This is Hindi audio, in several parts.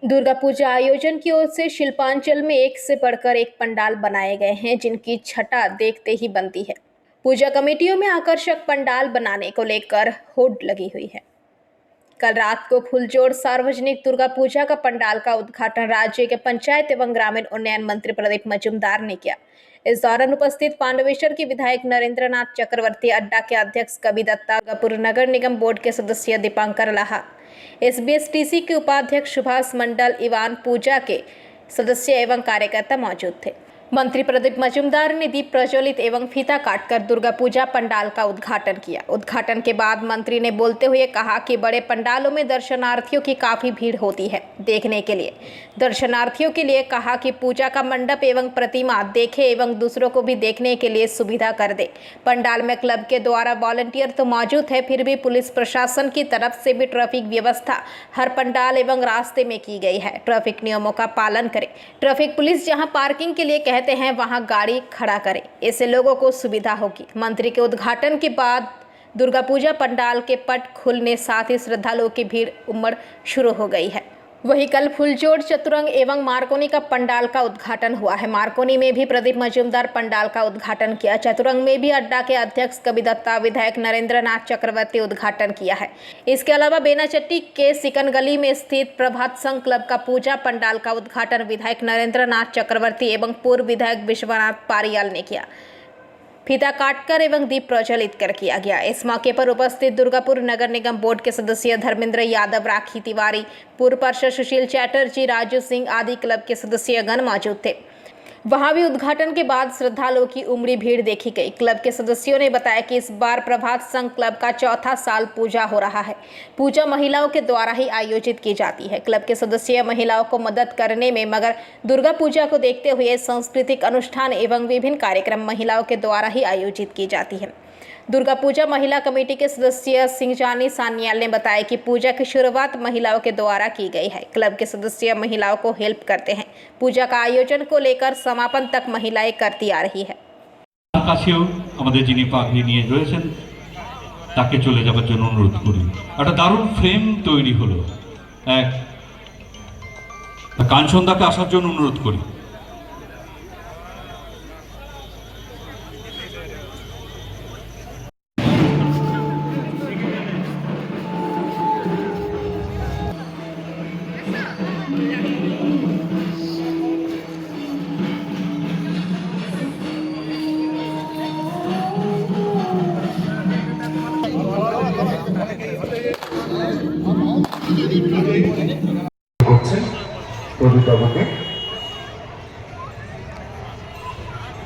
दुर्गा पूजा आयोजन की ओर से शिल्पांचल में एक से बढ़कर एक पंडाल बनाए गए हैं, जिनकी छटा देखते ही बनती है। पूजा कमेटियों में आकर्षक पंडाल बनाने को लेकर होड़ लगी हुई है। कल रात को फुलजोड़ सार्वजनिक दुर्गा पूजा का पंडाल का उद्घाटन राज्य के पंचायत एवं ग्रामीण उन्नयन मंत्री प्रदीप मजूमदार ने किया। इस दौरान उपस्थित पांडवेश्वर के विधायक नरेंद्र नाथ चक्रवर्ती, अड्डा के अध्यक्ष कवि दत्ता, दुर्गापुर नगर निगम बोर्ड के सदस्य दीपांकर लाहा, एसबीएसटीसी के उपाध्यक्ष सुभाष मंडल, इवान पूजा के सदस्य एवं कार्यकर्ता मौजूद थे। मंत्री प्रदीप मजूमदार ने दीप प्रज्वलित एवं फीता काटकर दुर्गा पूजा पंडाल का उद्घाटन किया। उद्घाटन के बाद मंत्री ने बोलते हुए कहा कि बड़े पंडालों में दर्शनार्थियों की काफी भीड़ होती है देखने के लिए। दर्शनार्थियों के लिए कहा कि पूजा का मंडप एवं प्रतिमा देखे एवं दूसरों को भी देखने के लिए सुविधा कर दे। पंडाल में क्लब के द्वारा वॉलंटियर तो मौजूद है, फिर भी पुलिस प्रशासन की तरफ से भी ट्रैफिक व्यवस्था हर पंडाल एवं रास्ते में की गई है। ट्रैफिक नियमों का पालन करें। ट्रैफिक पुलिस जहां पार्किंग के लिए कहते हैं वहां गाड़ी खड़ा करें, इससे लोगों को सुविधा होगी। मंत्री के उद्घाटन के बाद दुर्गा पूजा पंडाल के पट खुलने साथ ही श्रद्धालुओं की भीड़ उमड़ शुरू हो गई है। वहीं कल फुलजोड़, चतुरंग एवं मारकोनी का पंडाल का उद्घाटन हुआ है। मारकोनी में भी प्रदीप मजूमदार पंडाल का उद्घाटन किया। चतुरंग में भी अड्डा के अध्यक्ष कवि दत्ता, विधायक नरेंद्र नाथ चक्रवर्ती उद्घाटन किया है। इसके अलावा बेनाचट्टी के सिकन गली में स्थित प्रभात संघ क्लब का पूजा पंडाल का उद्घाटन विधायक नरेंद्र नाथ चक्रवर्ती एवं पूर्व विधायक विश्वनाथ पारियाल ने किया। फीता काटकर एवं दीप प्रज्वलित कर किया गया। इस मौके पर उपस्थित दुर्गापुर नगर निगम बोर्ड के सदस्य धर्मेंद्र यादव, राखी तिवारी, पूर्व पार्षद सुशील चैटर्जी, राजू सिंह आदि क्लब के सदस्यगण मौजूद थे। वहां भी उद्घाटन के बाद श्रद्धालुओं की उमड़ी भीड़ देखी गई। क्लब के सदस्यों ने बताया कि इस बार प्रभात संघ क्लब का चौथा साल पूजा हो रहा है। पूजा महिलाओं के द्वारा ही आयोजित की जाती है। क्लब के सदस्य महिलाओं को मदद करने में, मगर दुर्गा पूजा को देखते हुए सांस्कृतिक अनुष्ठान एवं विभिन्न कार्यक्रम महिलाओं के द्वारा ही आयोजित की जाती है। दुर्गा पूजा महिला कमेटी के सदस्य सिंहजानी सान्याल ने बताया कि पूजा की शुरुआत महिलाओं के द्वारा की गई है। क्लब के सदस्य महिलाओं को हेल्प करते हैं। पूजा का आयोजन को लेकर समापन तक महिलाएं करती आ रही है। তাকে চলে যাবার জন্য অনুরোধ করি। একটা দারুণ ফ্রেম তৈরি হলো, এক কাঞ্চনদাকে আসার জন্য অনুরোধ করি।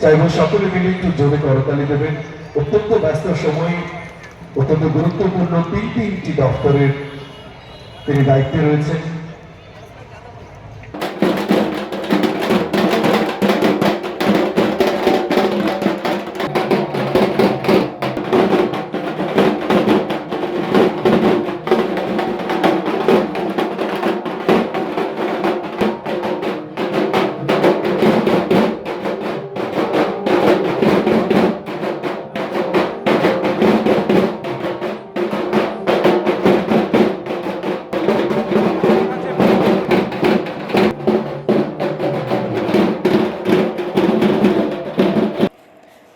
চাইব সকলে মিলে একটু জোরে করতালি দেবেন। অত্যন্ত ব্যস্ত সময়ে অত্যন্ত গুরুত্বপূর্ণ তিনটি দপ্তরের তিনি দায়িত্বে রয়েছেন।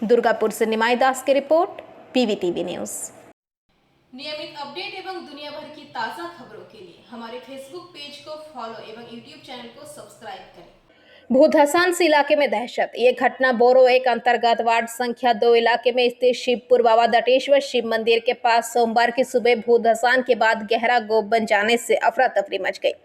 दुर्गापुर से निमाई दास की रिपोर्ट, पीवीटीवी न्यूज। नियमित अपडेट एवं दुनिया भर की ताजा खबरों के लिए हमारे फेसबुक पेज को फॉलो एवं यूट्यूब चैनल को सब्सक्राइब करें। भूधसान से इलाके में दहशत। ये घटना बोरो 1 अंतर्गत वार्ड संख्या 2 इलाके में स्थित शिवपुर बाबा दटेश्वर शिव मंदिर के पास सोमवार की सुबह भूधसान के बाद गहरा गोप बन जाने से अफरा तफरी मच गई।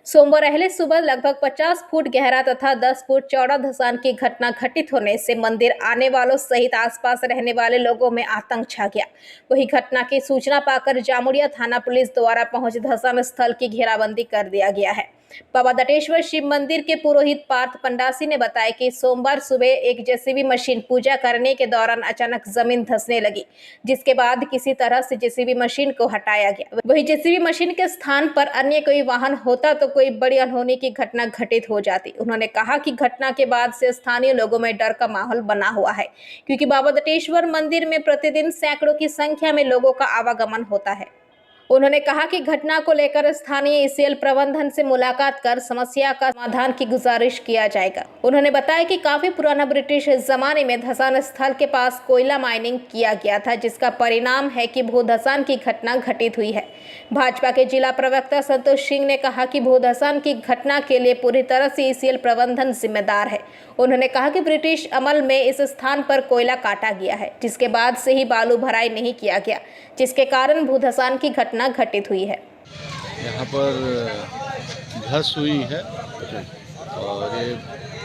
सोमवार अहले सुबह लगभग 50 फुट गहरा तथा 10 फुट चौड़ा धंसान की घटना घटित होने से मंदिर आने वालों सहित आसपास रहने वाले लोगों में आतंक छा गया। वही घटना की सूचना पाकर जामुड़िया थाना पुलिस द्वारा पहुंच धंसान स्थल की घेराबंदी कर दिया गया है। बाबा दटेश्वर शिव मंदिर के पुरोहित पार्थ पंडासी ने बताया कि सोमवार सुबह एक जेसीबी मशीन पूजा करने के दौरान अचानक जमीन धंसने लगी, जिसके बाद किसी तरह से जेसीबी मशीन को हटाया गया। वही जेसीबी मशीन के स्थान पर अन्य कोई वाहन होता तो कोई बड़ी अनहोनी की घटना घटित हो जाती। उन्होंने कहा कि घटना के बाद से स्थानीय लोगों में डर का माहौल बना हुआ है, क्योंकि बाबा दटेश्वर मंदिर में प्रतिदिन सैकड़ों की संख्या में लोगों का आवागमन होता है। उन्होंने कहा कि घटना को लेकर स्थानीय ईसीएल प्रबंधन से मुलाकात कर समस्या का समाधान की गुजारिश किया जाएगा। उन्होंने बताया कि काफी पुराना ब्रिटिश जमाने में धसान स्थल के पास कोयला माइनिंग किया गया था, जिसका परिणाम है कि भूधसान की घटना घटित हुई है। भाजपा के जिला प्रवक्ता संतोष सिंह ने कहा कि भूधसान की घटना के लिए पूरी तरह से ईसीएल प्रबंधन जिम्मेदार है। उन्होंने कहा कि ब्रिटिश अमल में इस स्थान पर कोयला काटा गया है, जिसके बाद से ही बालू भराई नहीं किया गया, जिसके कारण भूधसान की घटना घटित हुई है। यहाँ पर धस हुई है और ये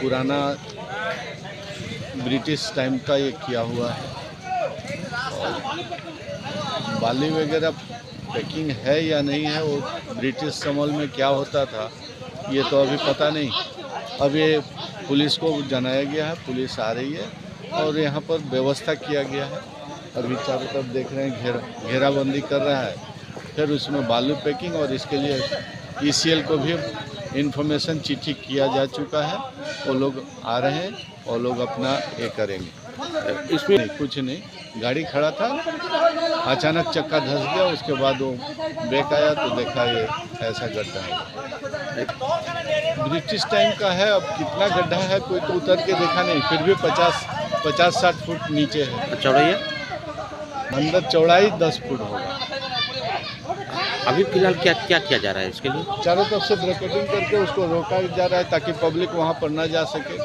पुराना ब्रिटिश टाइम का ये किया हुआ है और बाली वगैरह पैकिंग है या नहीं है, वो ब्रिटिश समल में क्या होता था ये तो अभी पता नहीं। अब ये पुलिस को जनाया गया है, पुलिस आ रही है और यहाँ पर व्यवस्था किया गया है। अभी चारों तरफ देख रहे हैं घेराबंदी कर रहा है, फिर उसमें बालू पैकिंग और इसके लिए ईसीएल को भी इन्फॉर्मेशन चिट्ठी किया जा चुका है। वो लोग आ रहे हैं और लोग अपना ये करेंगे। इसमें नहीं, कुछ नहीं, गाड़ी खड़ा था, अचानक चक्का धंस गया, उसके बाद वो ब्रेक आया तो देखा ये ऐसा गड्ढा है। ब्रिटिश टाइम का है, अब कितना गड्ढा है कोई तो उतर के देखा नहीं, फिर भी 50-60 फुट नीचे है। चौड़ाई अंदर चौड़ाई 10 फुट होगा। अभी फिलहाल क्या क्या किया जा रहा है इसके लिए? चारों तरफ से ब्रैकेटिंग करके उसको रोका जा रहा है ताकि पब्लिक वहाँ पर ना जा सके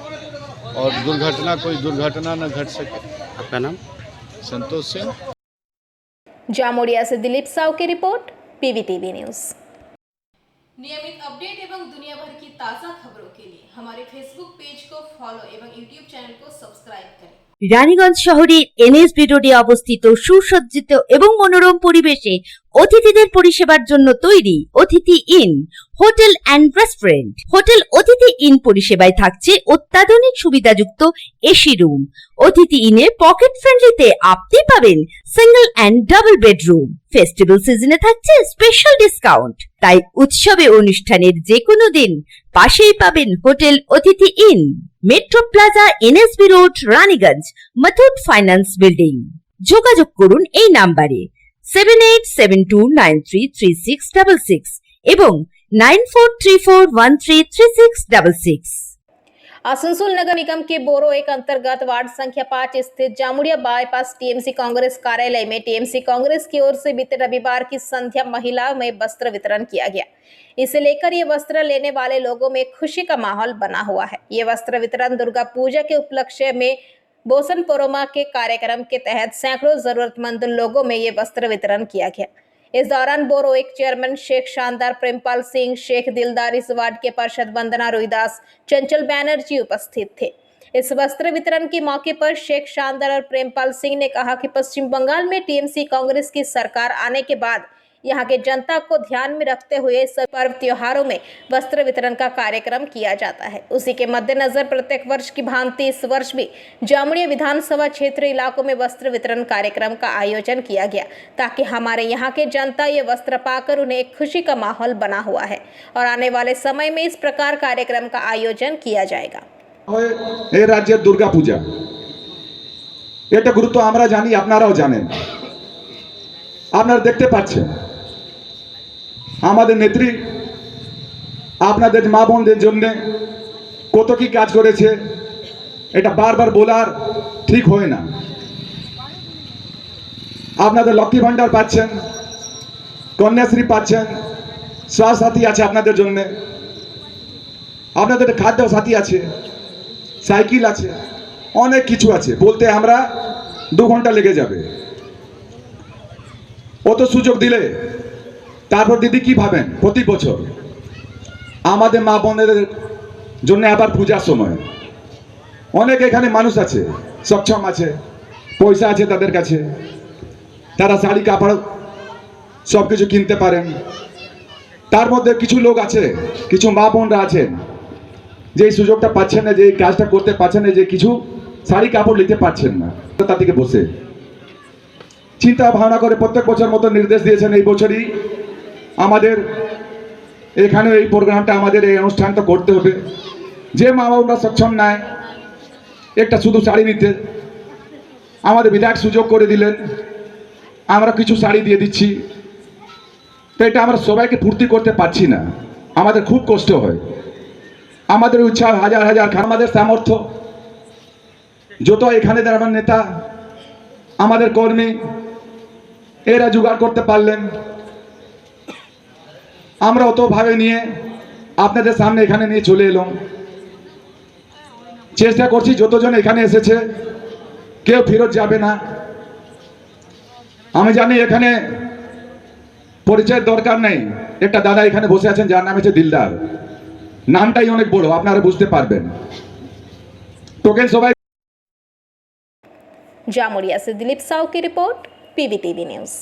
और कोई दुर्घटना न घट सके। आपका नाम? संतोष सिंह। जामोरिया से दिलीप साव की रिपोर्ट, पीवीटीवी न्यूज। नियमित अपडेट एवं दुनिया भर की ताज़ा खबरों के लिए हमारे फेसबुक पेज को फॉलो एवं यूट्यूब चैनल को सब्सक्राइब करें। রানীগঞ্জ শহরের এনএসবি রোডে অবস্থিত সুসজ্জিত এবং মনোরম পরিবেশে অতিথিদের পরিষেবার জন্য তৈরি অতিথি in hotel and restaurant. Hotel অতিথি ইন পরিষেবায় থাকছে অত্যাধুনিক সুবিধাযুক্ত এসি রুম। অতিথি ইনে পকেট ফ্রেন্ডলিতে আপনি পাবেন single and double bedroom. Festival সিজনে থাকছে স্পেশাল ডিসকাউন্ট। তাই উৎসবে অনুষ্ঠানের যে কোনো দিন পাশেই পাবেন হোটেল অতিথি in, metro plaza, NSB road, Raniganj, Muthoot finance building. যোগাযোগ করুন এই নাম্বারে 7872933666 এবং 9434133666। आसनसोल नगर निगम के बोरो एक अंतर्गत वार्ड संख्या 5 स्थित जामुड़िया बाईपास टीएमसी कांग्रेस कार्यालय में टीएमसी कांग्रेस की ओर से बीते रविवार की संध्या महिलाओं में वस्त्र वितरण किया गया। इसे लेकर ये वस्त्र लेने वाले लोगों में खुशी का माहौल बना हुआ है। ये वस्त्र वितरण दुर्गा पूजा के उपलक्ष्य में बोसन पोरोमा के कार्यक्रम के तहत सैकड़ों जरूरतमंद लोगों में ये वस्त्र वितरण किया गया। इस दौरान बोरो एक चेयरमैन शेख शानदार प्रेमपाल सिंह, शेख दिलदार, इस वार्ड के पार्षद वंदना रोहिदास, चंचल बैनर्जी उपस्थित थे। इस वस्त्र वितरण के मौके पर शेख शानदार और प्रेमपाल सिंह ने कहा कि पश्चिम बंगाल में टीएमसी कांग्रेस की सरकार आने के बाद यहाँ के जनता को ध्यान में रखते हुए सभी पर्व त्योहारों में वस्त्र वितरण का कार्यक्रम किया जाता है। उसी के मद्देनजर प्रत्येक वर्ष की भांति इस वर्ष भी जामुड़िया विधानसभा क्षेत्र इलाकों में वस्त्र वितरण कार्यक्रम का आयोजन किया गया, ताकि हमारे यहाँ के जनता ये वस्त्र पाकर उन्हें एक खुशी का माहौल बना हुआ है और आने वाले समय में इस प्रकार कार्यक्रम का आयोजन किया जाएगा। এই রাজ্যের দুর্গাপূজা, এটা গুরুত্ব আমরা জানি, আপনারাও জানেন। আপনারা দেখতে পাচ্ছেন আমাদের নেত্রী আপনাদের মা বোনদের জন্য কত কি কাজ করেছে, এটা বারবার বলার ঠিক হয় না। আপনাদের লক্ষ্মী ভান্ডার পাচ্ছেন, কন্যাশ্রী পাচ্ছেন, স্বাস্থ্য সাথী আছে আপনাদের জন্য, আপনাদের খাদ্য সাথী আছে, সাইকেল আছে, অনেক কিছু আছে। বলতে আমরা 2 ঘন্টা লেগে যাবে। অত সুযোগ দিলে তারপর দিদি কি ভাবেন, প্রতি বছর আমাদের মা বোনদের জন্য আবার পূজার সময় অনেক এখানে মানুষ আছে, সক্ষম আছে, পয়সা আছে তাদের কাছে, তারা শাড়ি কাপড় সব কিছু কিনতে পারেন। তার মধ্যে কিছু লোক আছে, কিছু মা বোনরা আছেন যে এই সুযোগটা পাচ্ছেন না, যে এই কাজটা করতে পারছেন না, যে কিছু শাড়ি কাপড় নিতে পারছেন না। তা থেকে বসে চিন্তা ভাবনা করে প্রত্যেক বছর মতো নির্দেশ দিয়েছেন এই বছরই আমাদের এখানে এই প্রোগ্রামটা, আমাদের এই অনুষ্ঠানটা করতে হবে। যে মা বাবা সক্ষম নয় একটা শুধু শাড়ি নিতে, আমাদের বিধায়ক সুযোগ করে দিলেন, আমরা কিছু শাড়ি দিয়ে দিচ্ছি। তো এটা আমরা সবাইকে পূর্তি করতে পারছি না, আমাদের খুব কষ্ট হয়। আমাদের উৎসাহ হাজার হাজার, আমাদের সামর্থ্য যত এখানে আমার নেতা, আমাদের কর্মী, এরা জোগাড় করতে পারলেন। আমরা অতভাবে নিয়ে আপনাদের সামনে এখানে নিয়ে চলে এলাম। চেষ্টা করছি যতজন এখানে এসেছে কেউ ফেরত যাবে না। আমি জানি এখানে পরিচয়ের দরকার নেই, একটা দাদা এখানে বসে আছেন যার নাম হচ্ছে দিলদার, নামটাই অনেক বড়, আপনারা বুঝতে পারবেন। টোকেন সবাই। जामुरिया से दिलीप साव की रिपोर्ट, पीवीटीवी न्यूज़।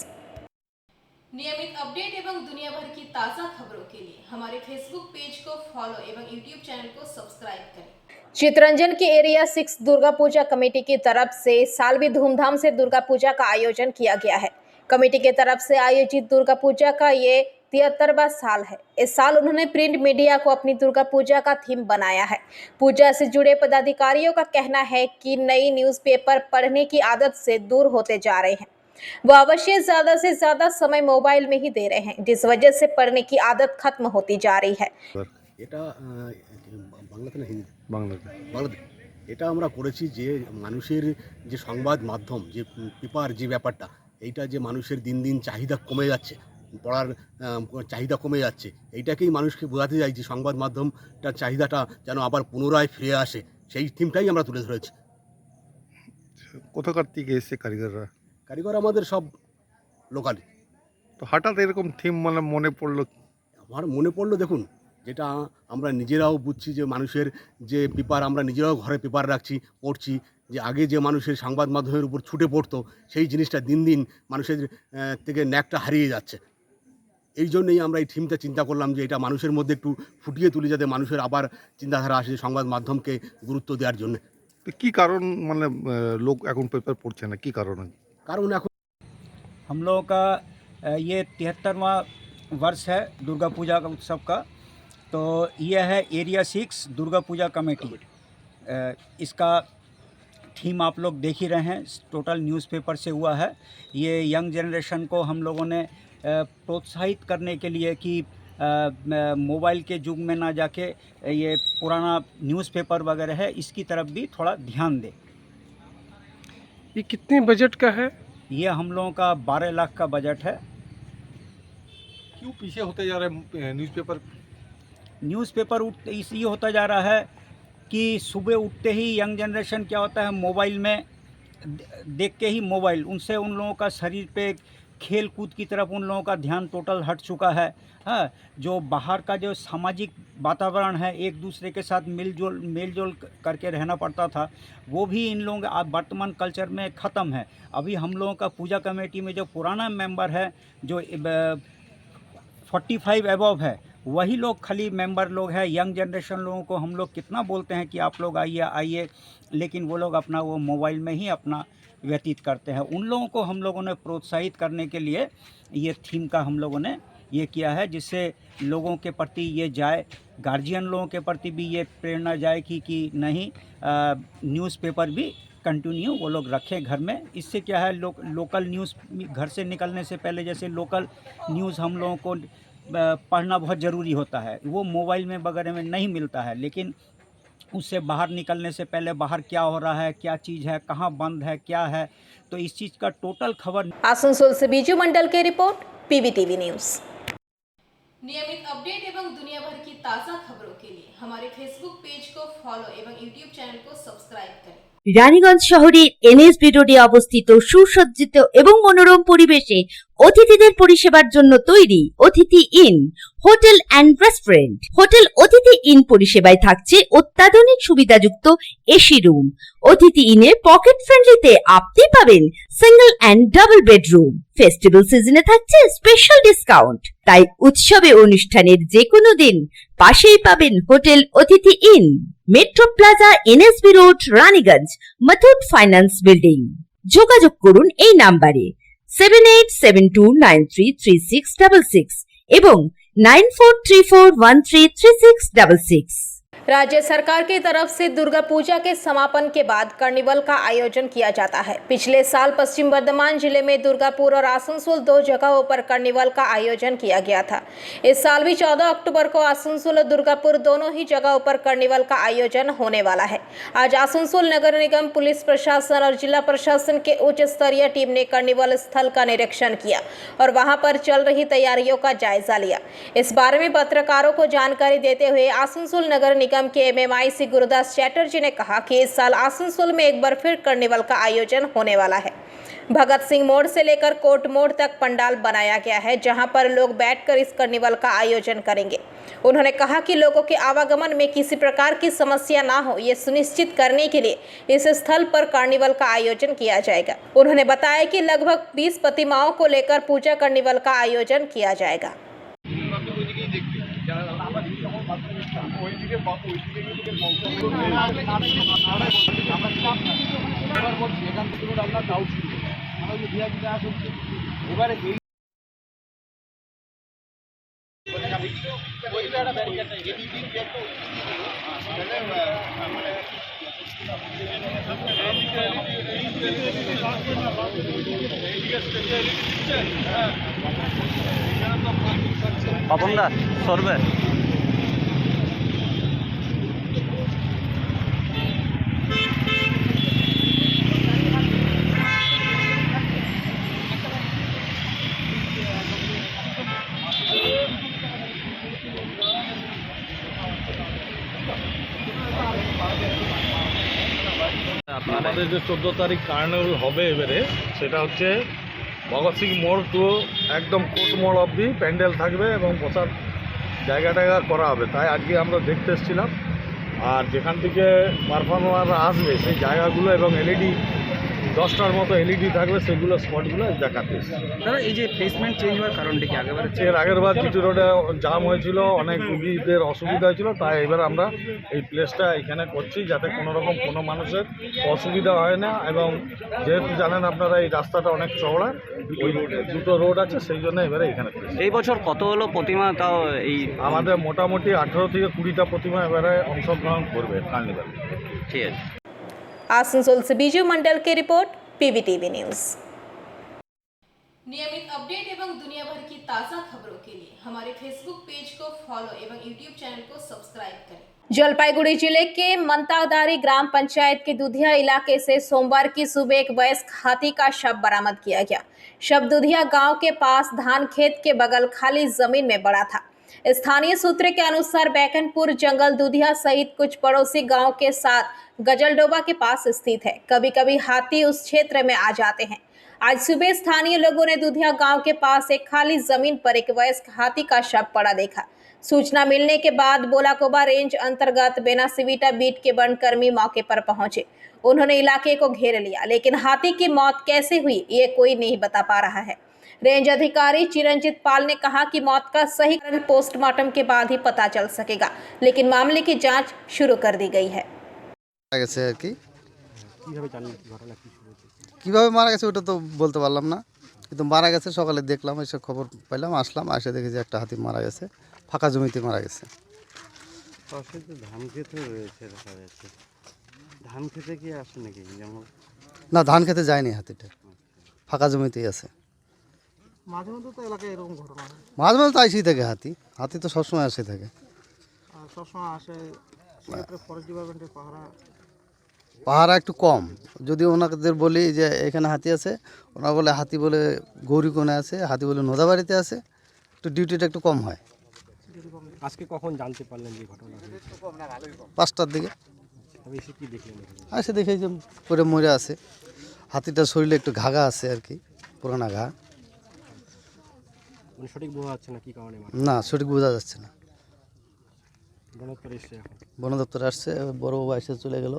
नियमित अपडेट एवं दुनिया भर की ताज़ा खबरों के लिए हमारे फेसबुक पेज को फॉलो एवं यूट्यूब चैनल को सब्सक्राइब करें। चितरंजन की एरिया 6 दुर्गा पूजा कमेटी की तरफ से साल भी धूमधाम से दुर्गा पूजा का आयोजन किया गया है। कमेटी की तरफ से आयोजित दुर्गा पूजा का ये 73वां साल है। इस साल उन्होंने प्रिंट मीडिया को अपनी दुर्गा पूजा का थीम बनाया है। पूजा से जुड़े पदाधिकारियों का कहना है कि नई न्यूज़पेपर पढ़ने की आदत से दूर होते जा रहे हैं। वो अवश्य ज़्यादा से ज़्यादा समय मोबाइल में ही दे रहे हैं, जिस वजह से पढ़ने की आदत खत्म होती जा रही है। এটা বাংলাতে না হিন্দি? বাংলাতে। এটা আমরা করেছি যে মানুষের যে সংবাদ মাধ্যম, যে পেপার, যে ব্যাপারটা, এইটা যে মানুষের দিন দিন চাহিদা কমে যাচ্ছে, পড়ার চাহিদা কমে যাচ্ছে, এইটাকেই মানুষকে বোঝাতে চাই যে সংবাদ মাধ্যমটার চাহিদাটা যেন আবার পুনরায় ফিরে আসে, সেই থিমটাই আমরা তুলে ধরেছি। কোথাকার থেকে এসছে কারিগররা? কারিগর আমাদের সব লোকালি। তো হঠাৎ এরকম থিম মানে মনে পড়লো? আমার মনে পড়লো, দেখুন, যেটা আমরা নিজেরাও বুঝছি যে মানুষের যে পেপার, আমরা নিজেরাও ঘরে পেপার রাখছি, পড়ছি, যে আগে যে মানুষের সংবাদ মাধ্যমের উপর ছুটে পড়তো, সেই জিনিসটা দিন দিন মানুষের থেকে ন্যাকটা হারিয়ে যাচ্ছে। এই জন্যই আমরা এই থিমটা চিন্তা করলাম যে এটা মানুষের মধ্যে একটু ফুটিয়ে তুলি, যাতে মানুষের আবার চিন্তাধারা আসে সংবাদ মাধ্যমকে গুরুত্ব দেওয়ার জন্য। তো কী কারণ মানে লোক এখন পেপার পড়ছে না, কী কারণে? কারণ এখন हम लोगों का ये 73वां वर्ष है दुर्गा पूजा का उत्सव का। तो ये है एरिया 6 दुर्गा पूजा कमेटी। इसका थीम आप लोग देख ही रहे हैं, टोटल न्यूज़पेपर से हुआ है। ये यंग जनरेशन को हम लोगों ने प्रोत्साहित करने के लिए कि मोबाइल के युग में ना जाके ये पुराना न्यूज़पेपर वगैरह है, इसकी तरफ भी थोड़ा ध्यान दें। ये कितने बजट का है? ये हम लोगों का 12 लाख का बजट है। क्यों पीछे होते जा रहे हैं न्यूज़पेपर? न्यूज़पेपर इसलिए होता जा रहा है कि सुबह उठते ही यंग जनरेशन क्या होता है, मोबाइल में देख के ही मोबाइल, उनसे उन लोगों का शरीर पे खेल कूद की तरफ उन लोगों का ध्यान टोटल हट चुका है। हाँ, जो बाहर का जो सामाजिक वातावरण है, एक दूसरे के साथ मेल जोल करके रहना पड़ता था, वो भी इन लोगों का वर्तमान कल्चर में ख़त्म है। अभी हम लोगों का पूजा कमेटी में जो पुराना मेंबर है, जो 45 एबव है, वही लोग खाली मेंबर लोग हैं। यंग जनरेशन लोगों को हम लोग कितना बोलते हैं कि आप लोग आइए आइए, लेकिन वो लोग अपना वो मोबाइल में ही अपना व्यतीत करते हैं। उन लोगों को हम लोगों ने प्रोत्साहित करने के लिए ये थीम का हम लोगों ने ये किया है, जिससे लोगों के प्रति ये जाए, गार्जियन लोगों के प्रति भी ये प्रेरणा जाए कि नहीं, न्यूज़पेपर भी कंटिन्यू वो लोग रखें घर में। इससे क्या है, लोकल न्यूज़ घर से निकलने से पहले, जैसे लोकल न्यूज़ हम लोगों को पढ़ना बहुत ज़रूरी होता है, वो मोबाइल में वगैरह में नहीं मिलता है, लेकिन उससे बाहर निकलने से पहले बाहर क्या हो रहा है, क्या चीज़ है, कहाँ बंद है, क्या है, तो इस चीज़ का टोटल खबर। आसनसोल से बीजू मंडल की रिपोर्ट, पीवीटीवी न्यूज़। नियमित अपडेट एवं दुनिया भर की ताज़ा खबरों के लिए हमारे फेसबुक पेज को फॉलो एवं यूट्यूब चैनल को सब्सक्राइब करें। রানীগঞ্জ শহরের এনএসবি রোডে অবস্থিত সুসজ্জিত এবং মনোরম পরিবেশে অতিথিদের পরিষেবার জন্য তৈরি অতিথি in hotel and restaurant. Hotel অতিথি ইন পরিষেবায় থাকছে অত্যাধুনিক সুবিধাযুক্ত এসি রুম। অতিথি ইনে পকেট ফ্রেন্ডলিতে আপনি পাবেন single and double bedroom. Festival সিজনে থাকছে স্পেশাল ডিসকাউন্ট। তাই উৎসবে অনুষ্ঠানের যে কোনো দিন পাশেই পাবেন হোটেল অতিথি in, metro plaza, NSB road, Raniganj, Muthoot finance building. যোগাযোগ করুন এই নাম্বারে 7872933666 এবং 9434133666। राज्य सरकार की तरफ से दुर्गा पूजा के समापन के बाद कार्निवल का आयोजन किया जाता है। पिछले साल पश्चिम बर्धमान जिले में दुर्गापुर और आसनसोल 2 जगहों पर कार्निवल का आयोजन किया गया था। इस साल भी 14 अक्टूबर को आसनसोल और दुर्गापुर दोनों ही जगहों पर कार्निवल का आयोजन होने वाला है। आज आसनसोल नगर निगम, पुलिस प्रशासन और जिला प्रशासन के उच्च स्तरीय टीम ने कार्निवल स्थल का निरीक्षण किया और वहां पर चल रही तैयारियों का जायजा लिया। इस बारे में पत्रकारों को जानकारी देते हुए आसनसोल नगर निगम के MMIC गुरुदास चैटर्जी ने कहा कि इस साल आसनसोल में एक बार फिर कार्निवल का आयोजन होने वाला है। भगत सिंह मोड़ से लेकर कोर्ट मोड़ तक पंडाल बनाया गया है, जहां पर लोग बैठकर इस कार्निवल का आयोजन करेंगे। उन्होंने कहा कि लोगों के आवागमन में किसी प्रकार की समस्या ना हो, ये सुनिश्चित करने के लिए इस स्थल पर कार्निवल का आयोजन किया जाएगा। उन्होंने बताया कि लगभग 20 प्रतिमाओं को लेकर पूजा कार्निवल का आयोजन किया जाएगा। পাপনদা সরবে আমাদের যে 14 তারিখ কার্নিভাল হবে এবারে, সেটা হচ্ছে ভগৎ সিং মোড় টু একদম কোর্ট মোড় অবধি প্যান্ডেল থাকবে এবং বসার জায়গা করা হবে। তাই আজকে আমরা দেখতে এসেছিলাম, আর যেখান থেকে পারফর্মাররা আসবে সেই জায়গাগুলো এবং LED 10টার মতো LED থাকবে, সেগুলো স্পটগুলো দেখাতে এসেছি। দাদা এই যে প্লেসমেন্ট চেঞ্জ হওয়ার কারণটা কি? আগের বার জিটি রোডে জাম হয়েছিল, অনেক রুগীদের অসুবিধা হয়েছিল, তাই এবার আমরা এই প্লেসটা এখানে করছি যাতে কোনো মানুষের অসুবিধা হয় না। এবং যেহেতু জানেন আপনারা এই রাস্তাটা অনেক চওড়া, ওই দুটো রোড আছে, সেই জন্য এবারে এখানে করছি। এই বছর কত হলো প্রতিমা? তাও এই আমাদের মোটামুটি 18 থেকে 20টা প্রতিমা এবারে অংশগ্রহণ করবে কার্নিভাল। ঠিক আছে। आसनसोल से बीजू मंडल की रिपोर्ट, PVTV न्यूज़। नियमित अपडेट एवं दुनिया भर की ताज़ा खबरों के लिए हमारे फेसबुक पेज को फॉलो एवं यूट्यूब चैनल को सब्सक्राइब करें। जलपाईगुड़ी जिले के मंतावदारी ग्राम पंचायत के दुधिया इलाके से सोमवार की सुबह एक वयस्क हाथी का शव बरामद किया गया। शव दुधिया गांव के पास धान खेत के बगल खाली जमीन में पड़ा था। स्थानीय सूत्र के अनुसार बैकनपुर जंगल दुधिया सहित कुछ पड़ोसी गांव के साथ गजलडोबा के पास स्थित है। कभी कभी हाथी उस क्षेत्र में आ जाते हैं। आज सुबह स्थानीय लोगों ने दुधिया गांव के पास एक खाली जमीन पर एक वयस्क हाथी का शव पड़ा देखा। सूचना मिलने के बाद बोलाकोबा रेंज अंतर्गत बेनासिविटा बीट के वनकर्मी मौके पर पहुंचे। उन्होंने इलाके को घेर लिया, लेकिन हाथी की मौत कैसे हुई ये कोई नहीं बता पा रहा है। रेंज अधिकारी चिरंजीत पाल ने कहा कि मौत का सही कारण पोस्टमार्टम के बाद ही पता चल सकेगा, लेकिन मामले की जांच शुरू कर दी गई है। কিভাবে মারা গেছে ওটা তো বলতে পারলাম না, কিন্তু মারা গেছে। সকালে দেখলাম, এসে খবর পেলাম, আসলাম, এসে দেখি যে একটা হাতি মারা গেছে, ফাঁকা জমিতে মারা গেছে। ধান খেতে রয়েছে দেখা যাচ্ছে। ধান খেতে কি আসে নাকি? যেমন না, ধান খেতে যায়নি, হাতিটা ফাঁকা জমিতেই আছে। মাঝে মধ্যে তো এলাকায় এরকম ঘটনা হয়। মাঝে মাঝে তো আইসেই থাকে হাতি, হাতি তো সবসময় আসে থাকে। আর সবসময় আসে, সেক্ষেত্রে ফরেস্ট ডিপার্টমেন্টের পাহারা একটু কম। যদি ওনাদের বলি যে এখানে হাতি আছে, ওনারা বলে হাতি বলে গৌরীকোণে আছে, হাতি বলে নোদাবাড়িতে আছে, একটু ডিউটিটা একটু কম হয়। আজকে কখন জানতে পারলেন যে ঘটনা? 5টার দিকে এসে কি দেখলেন? এসে দেখে যে পরে মরে আছে। হাতিটার শরীরে একটু ঘাঘা আছে আর কি, পুরানা ঘা। সঠিক বোঝা যাচ্ছে না কি কারণে? না, সঠিক বোঝা যাচ্ছে না। বন দপ্তর এসছে, এখন বন দপ্তর আসছে, বড় বাবা এসে চলে গেল,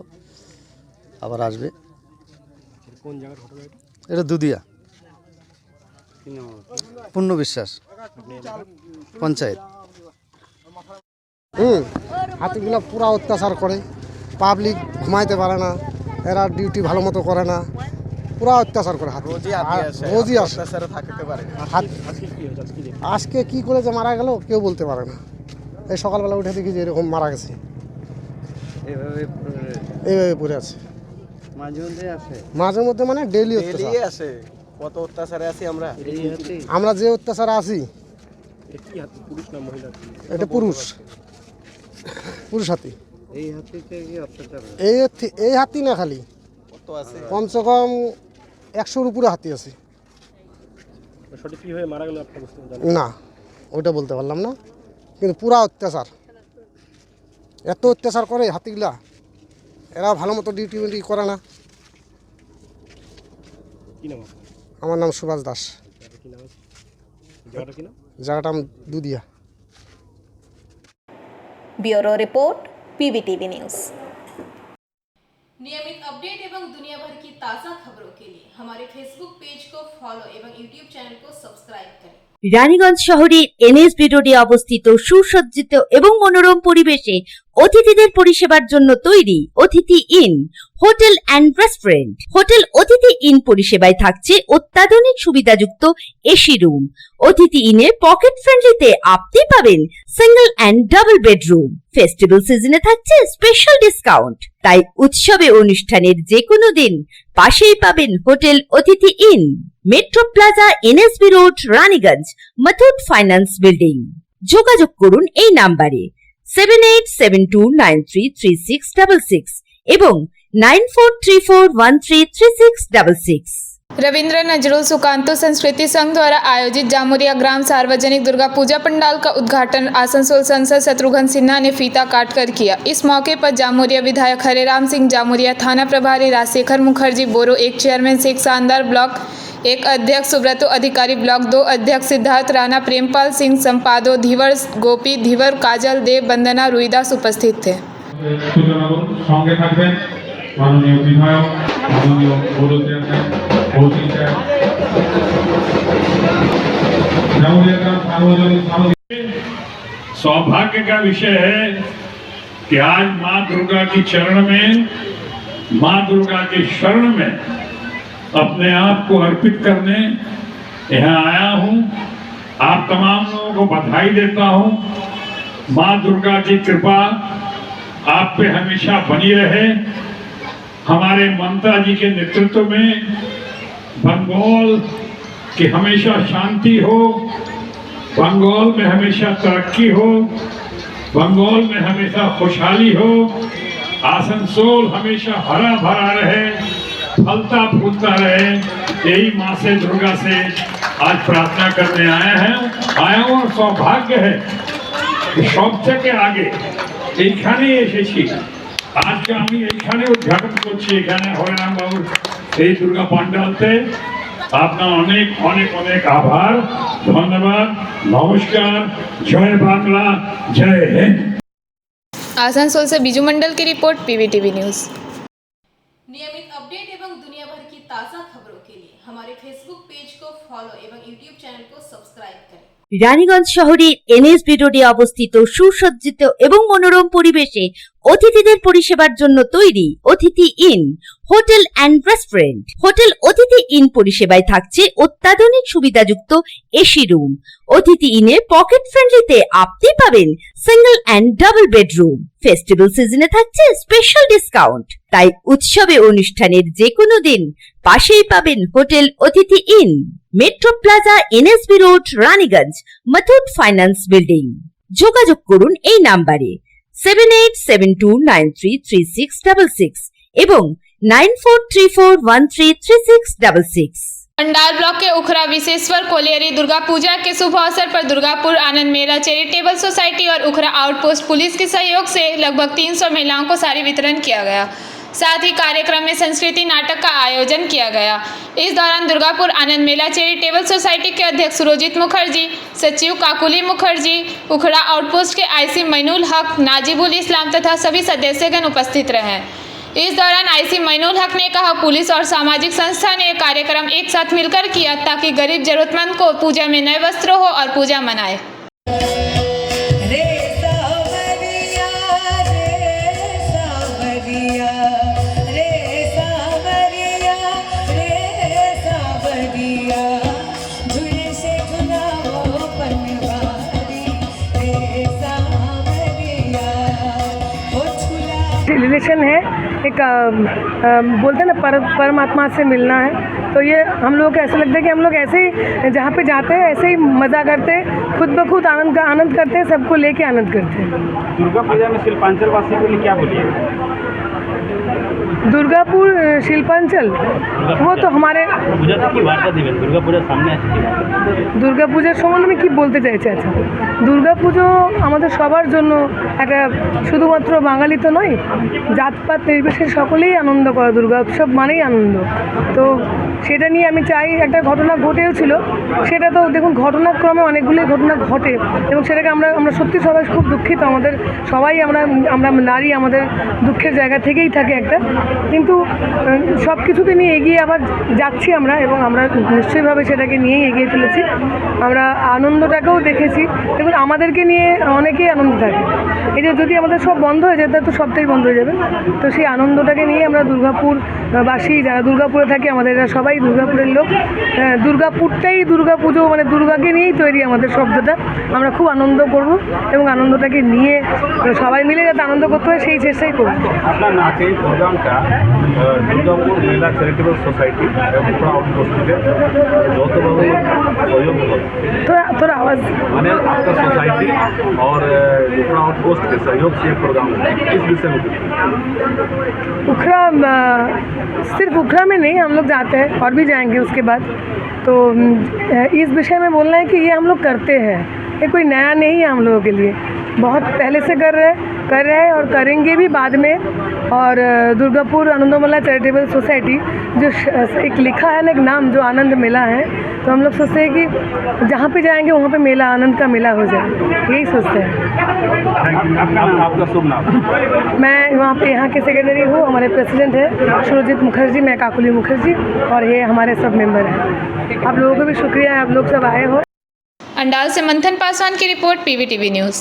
আবার আসবে। কোন জায়গার ঘটনা এটা? এটা দুধিয়া, পূর্ণ বিশ্বাস পঞ্চায়েত। হাতিগুলো পুরা অত্যাচার করে, পাবলিক ঘুমাইতে পারে না, এরা ডিউটি ভালো মতো করে না, পুরা অত্যাচার করে। হাতি রোজই আসে। আজকে কি করে যে মারা গেল কেউ বলতে পারে না। এই সকালবেলা উঠে দেখি যে এরকম মারা গেছে। এভাবে পড়ে রয়েছে। এইভাবে পড়ে আছে। মাঝে মধ্যে আসে। মাঝে মধ্যে মানে ডেইলি অত্যাচার আসে। কত অত্যাচারে আছি আমরা। এই হাতে আমরা যে অত্যাচারে আছি পুরুষ না মহিলা? এটা পুরুষ হাতি। এই হাতে কি অত্যাচার? এই হাতি না খালি কত আছে? কমসে কম 100-র উপরে হাতি আছে। সঠিক কি হয়ে মারা গেল আপনি বুঝতে না ওইটা বলতে পারলাম না, কিন্তু পুরা অত্যাচার, এত অত্যাচার করে হাতিগুলা, এরা ভালো মতো ডিউটি করে না। কি নাম? আমার নাম সুভাষ দাস। কি নাম? জায়গাটা কি নাম? জায়গাটা Dudia. Bureau report PVTV news. नियमित अपडेट एवं दुनिया भर की ताज़ा खबरों के लिए हमारे फेसबुक पेज को फॉलो एवं यूट्यूब चैनल को सब्सक्राइब करें। রানীগঞ্জ শহরের এনএসবি রোডে অবস্থিত সুসজ্জিত এবং মনোরম পরিবেশে অতিথিদের পরিষেবার জন্য তৈরি অতিথি in hotel and restaurant. Hotel অতিথি ইন পরিষেবায় থাকছে অত্যাধুনিক সুবিধাযুক্ত এসি রুম। অতিথি ইনে পকেট ফ্রেন্ডলিতে আপনি পাবেন single and double bedroom. Festival সিজনে থাকছে স্পেশাল ডিসকাউন্ট। তাই উৎসবে অনুষ্ঠানের যে কোনো দিন পাশেই পাবেন হোটেল অতিথি in, metro plaza, NSB road, Raniganj, Muthoot finance building. যোগাযোগ করুন এই নাম্বারে 7872933666 এবং 9434133666। रविंद्र नजरुल सुकांतो संस्कृति संघ द्वारा आयोजित जामुरिया ग्राम सार्वजनिक दुर्गा पूजा पंडाल का उद्घाटन आसनसोल सांसद शत्रुघ्न सिन्हा ने फीता काटकर किया। इस मौके पर जामुरिया विधायक हरेराम सिंह जामुरिया, थाना प्रभारी राजशेखर मुखर्जी बोरो, एक चेयरमैन शेख शानदार ब्लॉक, एक अध्यक्ष सुब्रतो अधिकारी ब्लॉक 2 अध्यक्ष सिद्धार्थ राणा, प्रेमपाल सिंह संपादो, धीवर गोपी, धीवर काजल देव, वंदना रुईदास उपस्थित थे। সঙ্গে থাকবেন মাননীয় বিধায়ক, মাননীয় পৌর চেয়ারম্যান, পৌরী চেয়ার, सौभाग्य का विषय है कि आज माँ दुर्गा की चरण में, माँ दुर्गा के शरण में अपने आप को अर्पित करने यहाँ आया हूँ। आप तमाम लोगों को बधाई देता हूँ। माँ दुर्गा की कृपा आप पे हमेशा बनी रहे। हमारे ममता जी के नेतृत्व में बंगाल की हमेशा शांति हो, बंगाल में हमेशा तरक्की हो, बंगाल में हमेशा खुशहाली हो, आसनसोल हमेशा हरा भरा रहे, फलता फूलता रहे। यही माँ से दुर्गा से आज प्रार्थना करने आया हूँ। और सौभाग्य है कि सब থেকে আগে এইখানে এসেছি। আজকে আমি এইখানে উদ্ঘাটন করছি, এখানে হরিরাম বাবুর এই দুর্গা পান্ডালতে। আপনার অনেক অনেক অনেক আভার, ধন্যবাদ, নমস্কার, জয় বাংলা, জয় হিন্দ। आसनसोल से बीजू मंडल की रिपोर्ट पीवीटीवी न्यूज़। नियमित अपडेट एवं दुनिया भर की ताज़ा खबरों के लिए हमारे फेसबुक पेज को फॉलो एवं यूट्यूब चैनल को सब्सक्राइब करें। রানীগঞ্জ শহরের এনএসবি রোডে অবস্থিত সুসজ্জিত এবং মনোরম পরিবেশে অতিথিদের পরিষেবার জন্য তৈরি অতিথি in hotel and restaurant. Hotel অতিথি ইন পরিষেবায় থাকছে অত্যাধুনিক সুবিধাযুক্ত এসি রুম। অতিথি ইনে পকেট ফ্রেন্ডলিতে আপনি পাবেন single and double bedroom. Festival সিজনে থাকছে স্পেশাল ডিসকাউন্ট। তাই উৎসবে অনুষ্ঠানের যে কোনো দিন পাশেই পাবেন হোটেল অতিথি in, metro plaza, NSB road, Raniganj, Muthoot finance building. যোগাযোগ করুন এই নাম্বারে 7872933666 এবং 9434133666। पंडाल ब्लॉक के उखरा विशेश्वर कोलियरी दुर्गा पूजा के शुभ अवसर पर दुर्गापुर आनंद मेला चैरिटेबल सोसाइटी और उखरा आउटपोस्ट पुलिस के सहयोग से लगभग 300 महिलाओं को साड़ी वितरण किया गया। साथ ही कार्यक्रम में संस्कृति नाटक का आयोजन किया गया। इस दौरान दुर्गापुर आनंद मेला चैरिटेबल सोसाइटी के अध्यक्ष सुरजीत मुखर्जी, सचिव काकुली मुखर्जी, उखड़ा आउटपोस्ट के आईसी मैनुल हक, नाजिबुल इस्लाम तथा सभी सदस्यगण उपस्थित रहे। इस दौरान आईसी मैनुल हक ने कहा, पुलिस और सामाजिक संस्था ने कार्यक्रम एक साथ मिलकर किया ताकि गरीब जरूरतमंद को पूजा में नए वस्त्र हो और पूजा मनाए। रिलेशन है, एक बोलते हैं ना परमात्मा से मिलना है। तो ये हम लोग को ऐसा लगता है कि हम लोग ऐसे ही जहाँ पे जाते हैं ऐसे ही मज़ा करते हैं, खुद ब खुद आनंद करते हैं, सबको लेके आनंद करते हैं। दुर्गा पूजा में शिल्पांचल वासी के लिए क्या बोलिए? दुर्गापुर शिल्पांचल वो तो हमारे দুর্গা পূজার সম্বন্ধে আমি কি বলতে চাইছি? আচ্ছা, দুর্গা পুজো আমাদের সবার জন্য একটা শুধুমাত্র বাঙালি তো নয়, জাতপাত নির্বিশেষে সকলেই আনন্দ করে। দুর্গা উৎসব মানেই আনন্দ। তো সেটা নিয়ে আমি চাই, একটা ঘটনা ঘটেও ছিল, সেটা তো দেখুন ঘটনাক্রমে অনেকগুলোই ঘটনা ঘটে এবং সেটাকে আমরা সত্যি সবাই খুব দুঃখিত। আমাদের সবাই আমরা নারী, আমাদের দুঃখের জায়গা থেকেই থাকে একটা, কিন্তু সব কিছুকে নিয়ে এগিয়ে আবার যাচ্ছি আমরা এবং আমরা নিশ্চয়ইভাবে সেটাকে নিয়েই এগিয়ে চলেছি। আমরা আনন্দটাকেও দেখেছি, দেখুন আমাদেরকে নিয়ে অনেকেই আনন্দ থাকে। এই যে যদি আমাদের সব বন্ধ হয়ে যায় তাহলে তো সবটাই বন্ধ হয়ে যাবে। তো সেই আনন্দটাকে নিয়ে আমরা দুর্গাপুরবাসী যারা দুর্গাপুরে থাকি, আমাদের এরা সবাই দুর্গাপুরের লোক। দুর্গাপুরটাই দুর্গা পুজো মানে দুর্গাকে নিয়েই তৈরি আমাদের শব্দটা। আমরা খুব আনন্দ করব এবং আনন্দটাকে নিয়ে সবাই মিলে যাতে আনন্দ করতে হয় সেই চেষ্টাই করব। আপনার নাচ এই প্রোগ্রামটা দুর্গাপুর মেলা চ্যারিটেবল সোसाइटी যৌথভাবে सहयोग थोड़ा आवाज़ मैंने आपका सोसाइटी और उपरा आउटपोस्ट के सहयोग से प्रोग्राम इस विषय में उखड़ा सिर्फ उखड़ा में नहीं, हम लोग जाते हैं और भी जाएंगे उसके बाद। तो इस विषय में बोलना है कि ये हम लोग करते हैं, ये कोई नया नहीं है हम लोगों के लिए, बहुत पहले से कर रहे हैं और करेंगे भी बाद में। और दुर्गापुर आनंदमेला चैरिटेबल सोसाइटी जो एक लिखा है ना एक नाम जो आनंद मेला है, तो हम लोग सोचते हैं कि जहाँ पे जाएंगे वहाँ पे मेला, आनंद का मेला हो जाए, यही सोचते हैं। आपका शुभ नाम? मैं यहाँ के सेक्रेटरी हूँ, हमारे प्रेसिडेंट है सुरजीत मुखर्जी, मैं काकुली मुखर्जी, और ये हमारे सब मेंबर हैं। आप लोगों को भी शुक्रिया, आप लोग सब आए हो। अंडाल से मंथन पासवान की रिपोर्ट, PVTV न्यूज़।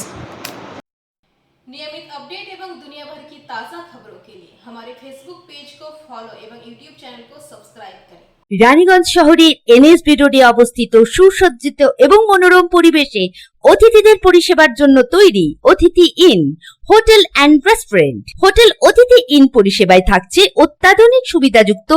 नियमित अपडेट एवं दुनिया भर की ताज़ा खबरों के लिए हमारे फेसबुक पेज को फॉलो एवं यूट्यूब चैनल को सब्सक्राइब करें। রানীগঞ্জ শহরের NSB রোডে অবস্থিত সুসজ্জিত এবং মনোরম পরিবেশে অতিথিদের পরিষেবার জন্য তৈরি অতিথি in hotel and restaurant. Hotel অতিথি ইন পরিষেবায় থাকছে অত্যাধুনিক সুবিধাযুক্ত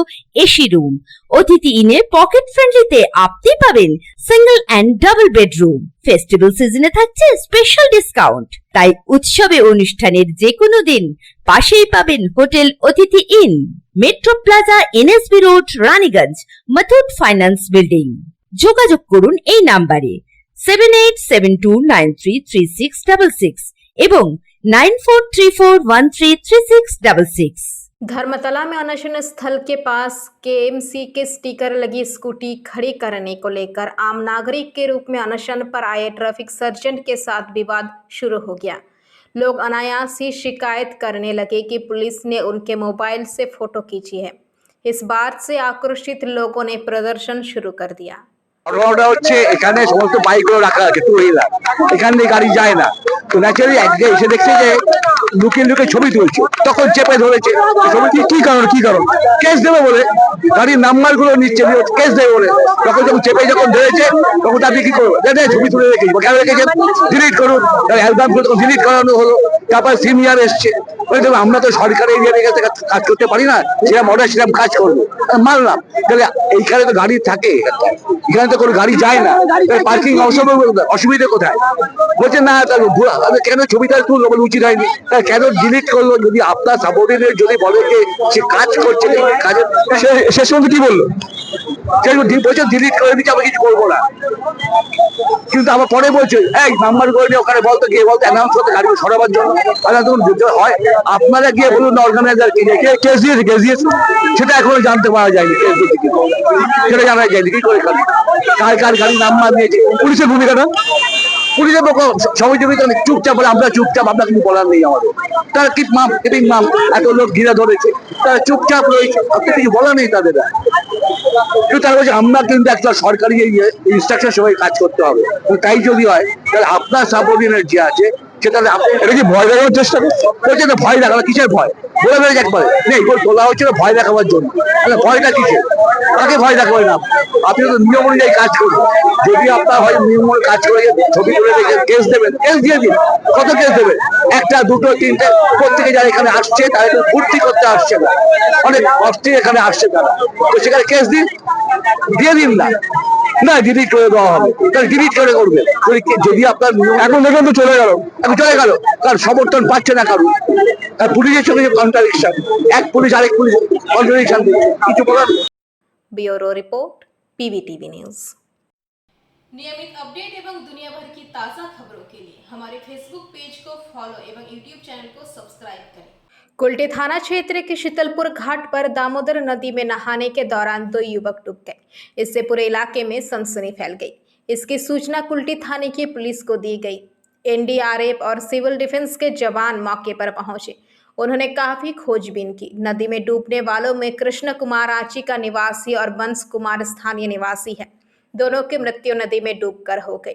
এসি রুম। অতিথি ইনে পকেট ফ্রেন্ডলিতে আপনি পাবেন single and double bedroom. Festival সিজনে থাকছে স্পেশাল ডিসকাউন্ট। তাই উৎসবে অনুষ্ঠানের যে কোনো দিন পাশেই পাবেন হোটেল অতিথি in, metro plaza, NSB road, Raniganj, Muthoot finance building. যোগাযোগ করুন এই নাম্বারে 7872933666 এবং 9434133666। धर्मतला में अनशन स्थल के पास KMC के स्टिकर लगी स्कूटी खड़ी करने को लेकर आम नागरिक के रूप में अनशन पर आए ट्रैफिक सर्जन के साथ विवाद शुरू हो गया। लोग अनायास ही शिकायत करने लगे कि पुलिस ने उनके मोबाइल से फोटो खींची है। इस बात से आक्रोशित लोगों ने प्रदर्शन शुरू कर दिया। ঘটনাটা হচ্ছে এখানে সমস্ত বাইকগুলো রাখা আছে টু হুইলার, এখান দিয়ে গাড়ি যায় না। তো ন্যাচারালি একদিকে এসে দেখছে যে লুকিয়ে লুকিয়ে ছবি তুলছে, তখন চেপে ধরেছে। ছবি কি কারণ কেস দেবে বলে গাড়ির নাম্বার গুলো নিচ্ছে, কেস দেবে বলে তখন যখন চেপে যখন ধরেছে তখন আপনি কি করবো, ছবি তুলে রেখেছি কেন রেখেছেন, ডিলিট করুন। অ্যালবাম করে তখন ডিলিট করানো হলো। তারপর সিনিয়র এসছে, আমরা তো সরকারি এরিয়ার কাজ করতে পারি না, সেরকম অর্ডার সেরকম কাজ করবো, মানলাম। তাহলে এইখানে তো গাড়ি থাকে, এখানে তো কোনো গাড়ি যায় না, পার্কিং অসুবিধা কোথায়? বলছে না কেন ছবিটা তুললো বলে উচিত হয়নি, কেন ডিলিট করলো? যদি আপনার সাবঅর্ডিনেট যদি বলে যে সে কাজ করছে, কাজের শেষ পর্যন্ত কি বললো, বলছে ডিলিট করে দিচ্ছে, আমি কিছু করবো না। কিন্তু আমার পরে বলছে এই নাম্বার করে নিয়ে ওখানে বলতো, গিয়ে বলতো অ্যানাউন্স করতে গাড়িগুলো সরাবার জন্য। হয় আপনারা গিয়ে বলুন না অর্গানাইজারকে কেস দিয়েছে, সেটা এখনো জানতে পারা যায়নি, কেস দিয়েছে কিন্তু সেটা জানা যায়নি কি করে কার গাড়ি নাম্বার দিয়েছে। পুলিশের ভূমিকাটা, পুলিশের সহযোগিতা চুপচাপ বলে আমরা চুপচাপ, আপনার কিছু বলার নেই আমাদের। তারা টিপিং মাম এত লোক ঘিরে ধরেছে, তারা চুপচাপ রয়েছে, আপনার কিছু বলার নেই তাদের। তারা বলছে আমরা কিন্তু একটা সরকারি ইনস্ট্রাকশন সবাই কাজ করতে হবে। তাই যদি হয় তাহলে আপনার সাবঅর্ডিনেট যে আছে সেটা এটা কি ভয় দেখানোর চেষ্টা করছে? বলছে না ভয় দেখানো, কিসের ভয়? বলে ফেলেছে একবারে নেই, বলা হচ্ছে ভয় দেখাবার জন্য। তাহলে ভয়টা কিসে? তাকে ভয় দেখাবেন না, আপনি তো নিয়ম অনুযায়ী কাজ করবেন। যদি আপনার হয় নিয়ম অনুযায়ী কাজ করে ছবি তুলে রেখে কেস দেবেন, কেস দিয়ে দিন। কত কেস দেবেন? একটা, দুটো, তিনটে, প্রত্যেকে যারা এখানে আসছে তারা কিন্তু ফুর্তি করতে আসছে না, অনেক কষ্টে এখানে আসছে তারা, তো সেখানে কেস দিন, দিয়ে দিন না, না ডিলিট করে দেওয়া হবে, তাহলে ডিলিট করে করবে। যদি আপনার এখন দেখুন তো চলে গেল, এখন চলে গেল, কারণ সমর্থন পাচ্ছে না কারণ, আর পুলিশের সঙ্গে কন্ট্রাডিকশন, এক পুলিশ আরেক পুলিশ কন্ট্রাডিকশন দিচ্ছে, কিছু বলার। Bureau report PVTV news. नियमित अपडेट एवं दुनिया भर की ताज़ा खबरों के लिए हमारे फेसबुक पेज को फॉलो एवं यूट्यूब चैनल को सब्सक्राइब करें। कुल्टी थाना क्षेत्र के शीतलपुर घाट पर दामोदर नदी में नहाने के दौरान 2 युवक डूब गए। इससे पूरे इलाके में सनसनी फैल गई। इसकी सूचना कुल्टी थाने की पुलिस को दी गई। एनडीआरएफ और सिविल डिफेंस के जवान मौके पर पहुंचे। उन्होंने काफी खोजबीन की। नदी में डूबने वालों में कृष्ण कुमार रांची का निवासी और वंश कुमार स्थानीय निवासी है। दोनों की मृत्यु नदी में डूबकर हो गई।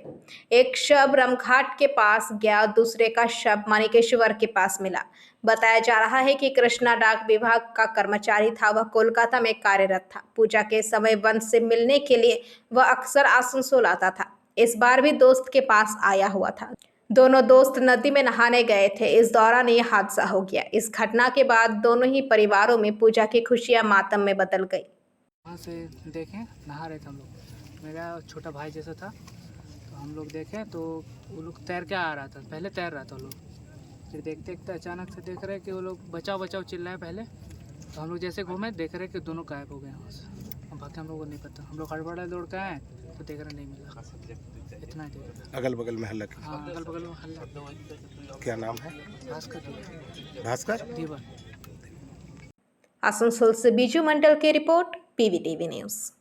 एक शव रमघाट के पास गया, दूसरे का शव मानिकेश्वर के पास मिला। बताया जा रहा है कि कृष्णा डाक विभाग का कर्मचारी था। वह कोलकाता में कार्यरत था। पूजा के समय वंश से मिलने के लिए वह अक्सर आसनसोल आता था। इस बार भी दोस्त के पास आया हुआ था। दोनों दोस्त नदी में नहाने गए थे। इस दौरान ये हादसा हो गया। इस घटना के बाद दोनों ही परिवारों में पूजा की खुशियां मातम में बदल गई। वहाँ से देखें नहा रहे थे हम लोग, मेरा छोटा भाई जैसा था, तो हम लोग देखें तो वो लोग तैर के आ रहा था, पहले तैर रहा था वो लोग, फिर देखते देखते अचानक से देख रहे कि वो लोग बचाओ बचाओ चिल्लाए पहले, तो हम लोग जैसे घूमे देख रहे कि दोनों गायब हो गए वहाँ से। अब बाकी हम लोगों को नहीं पता, हम लोग हड़बड़ा दौड़ के आए तो देख रहे नहीं मिला, इतना ही देख रहे। अगल बगल में हल्ला हाँ अगल बगल में हल्ला। क्या नाम है? भास्कर भास्कर दीवान। आसनसोल से बीजू मंडल की रिपोर्ट पीवीटीवी न्यूज़।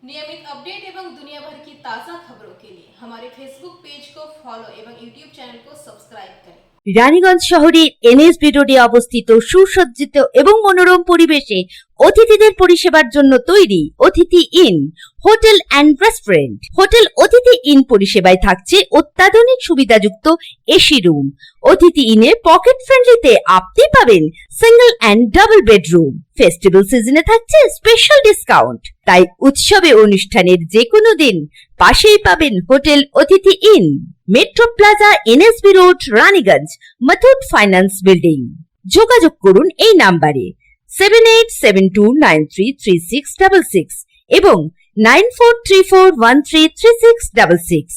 नियमित अपडेट एवं दुनिया भर की ताज़ा खबरों के लिए हमारे फेसबुक पेज को फॉलो एवं यूट्यूब चैनल को सब्सक्राइब करें। রানীগঞ্জ শহরের এনএসবি রোডে অবস্থিত সুসজ্জিত এবং মনোরম পরিবেশে অতিথিদের পরিষেবার জন্য তৈরি অতিথি in hotel and restaurant. Hotel অতিথি ইন পরিষেবায় থাকছে অত্যাধুনিক সুবিধাযুক্ত এসি রুম। অতিথি ইনে পকেট ফ্রেন্ডলিতে আপনি পাবেন single and double bedroom. Festival সিজনে থাকছে স্পেশাল ডিসকাউন্ট। তাই উৎসবে অনুষ্ঠানের যে কোনো দিন পাশেই পাবেন হোটেল অতিথি in, metro plaza, NSB road, Raniganj, Muthoot finance building. যোগাযোগ করুন এই নাম্বারে 7872933666 এবং 9434133666।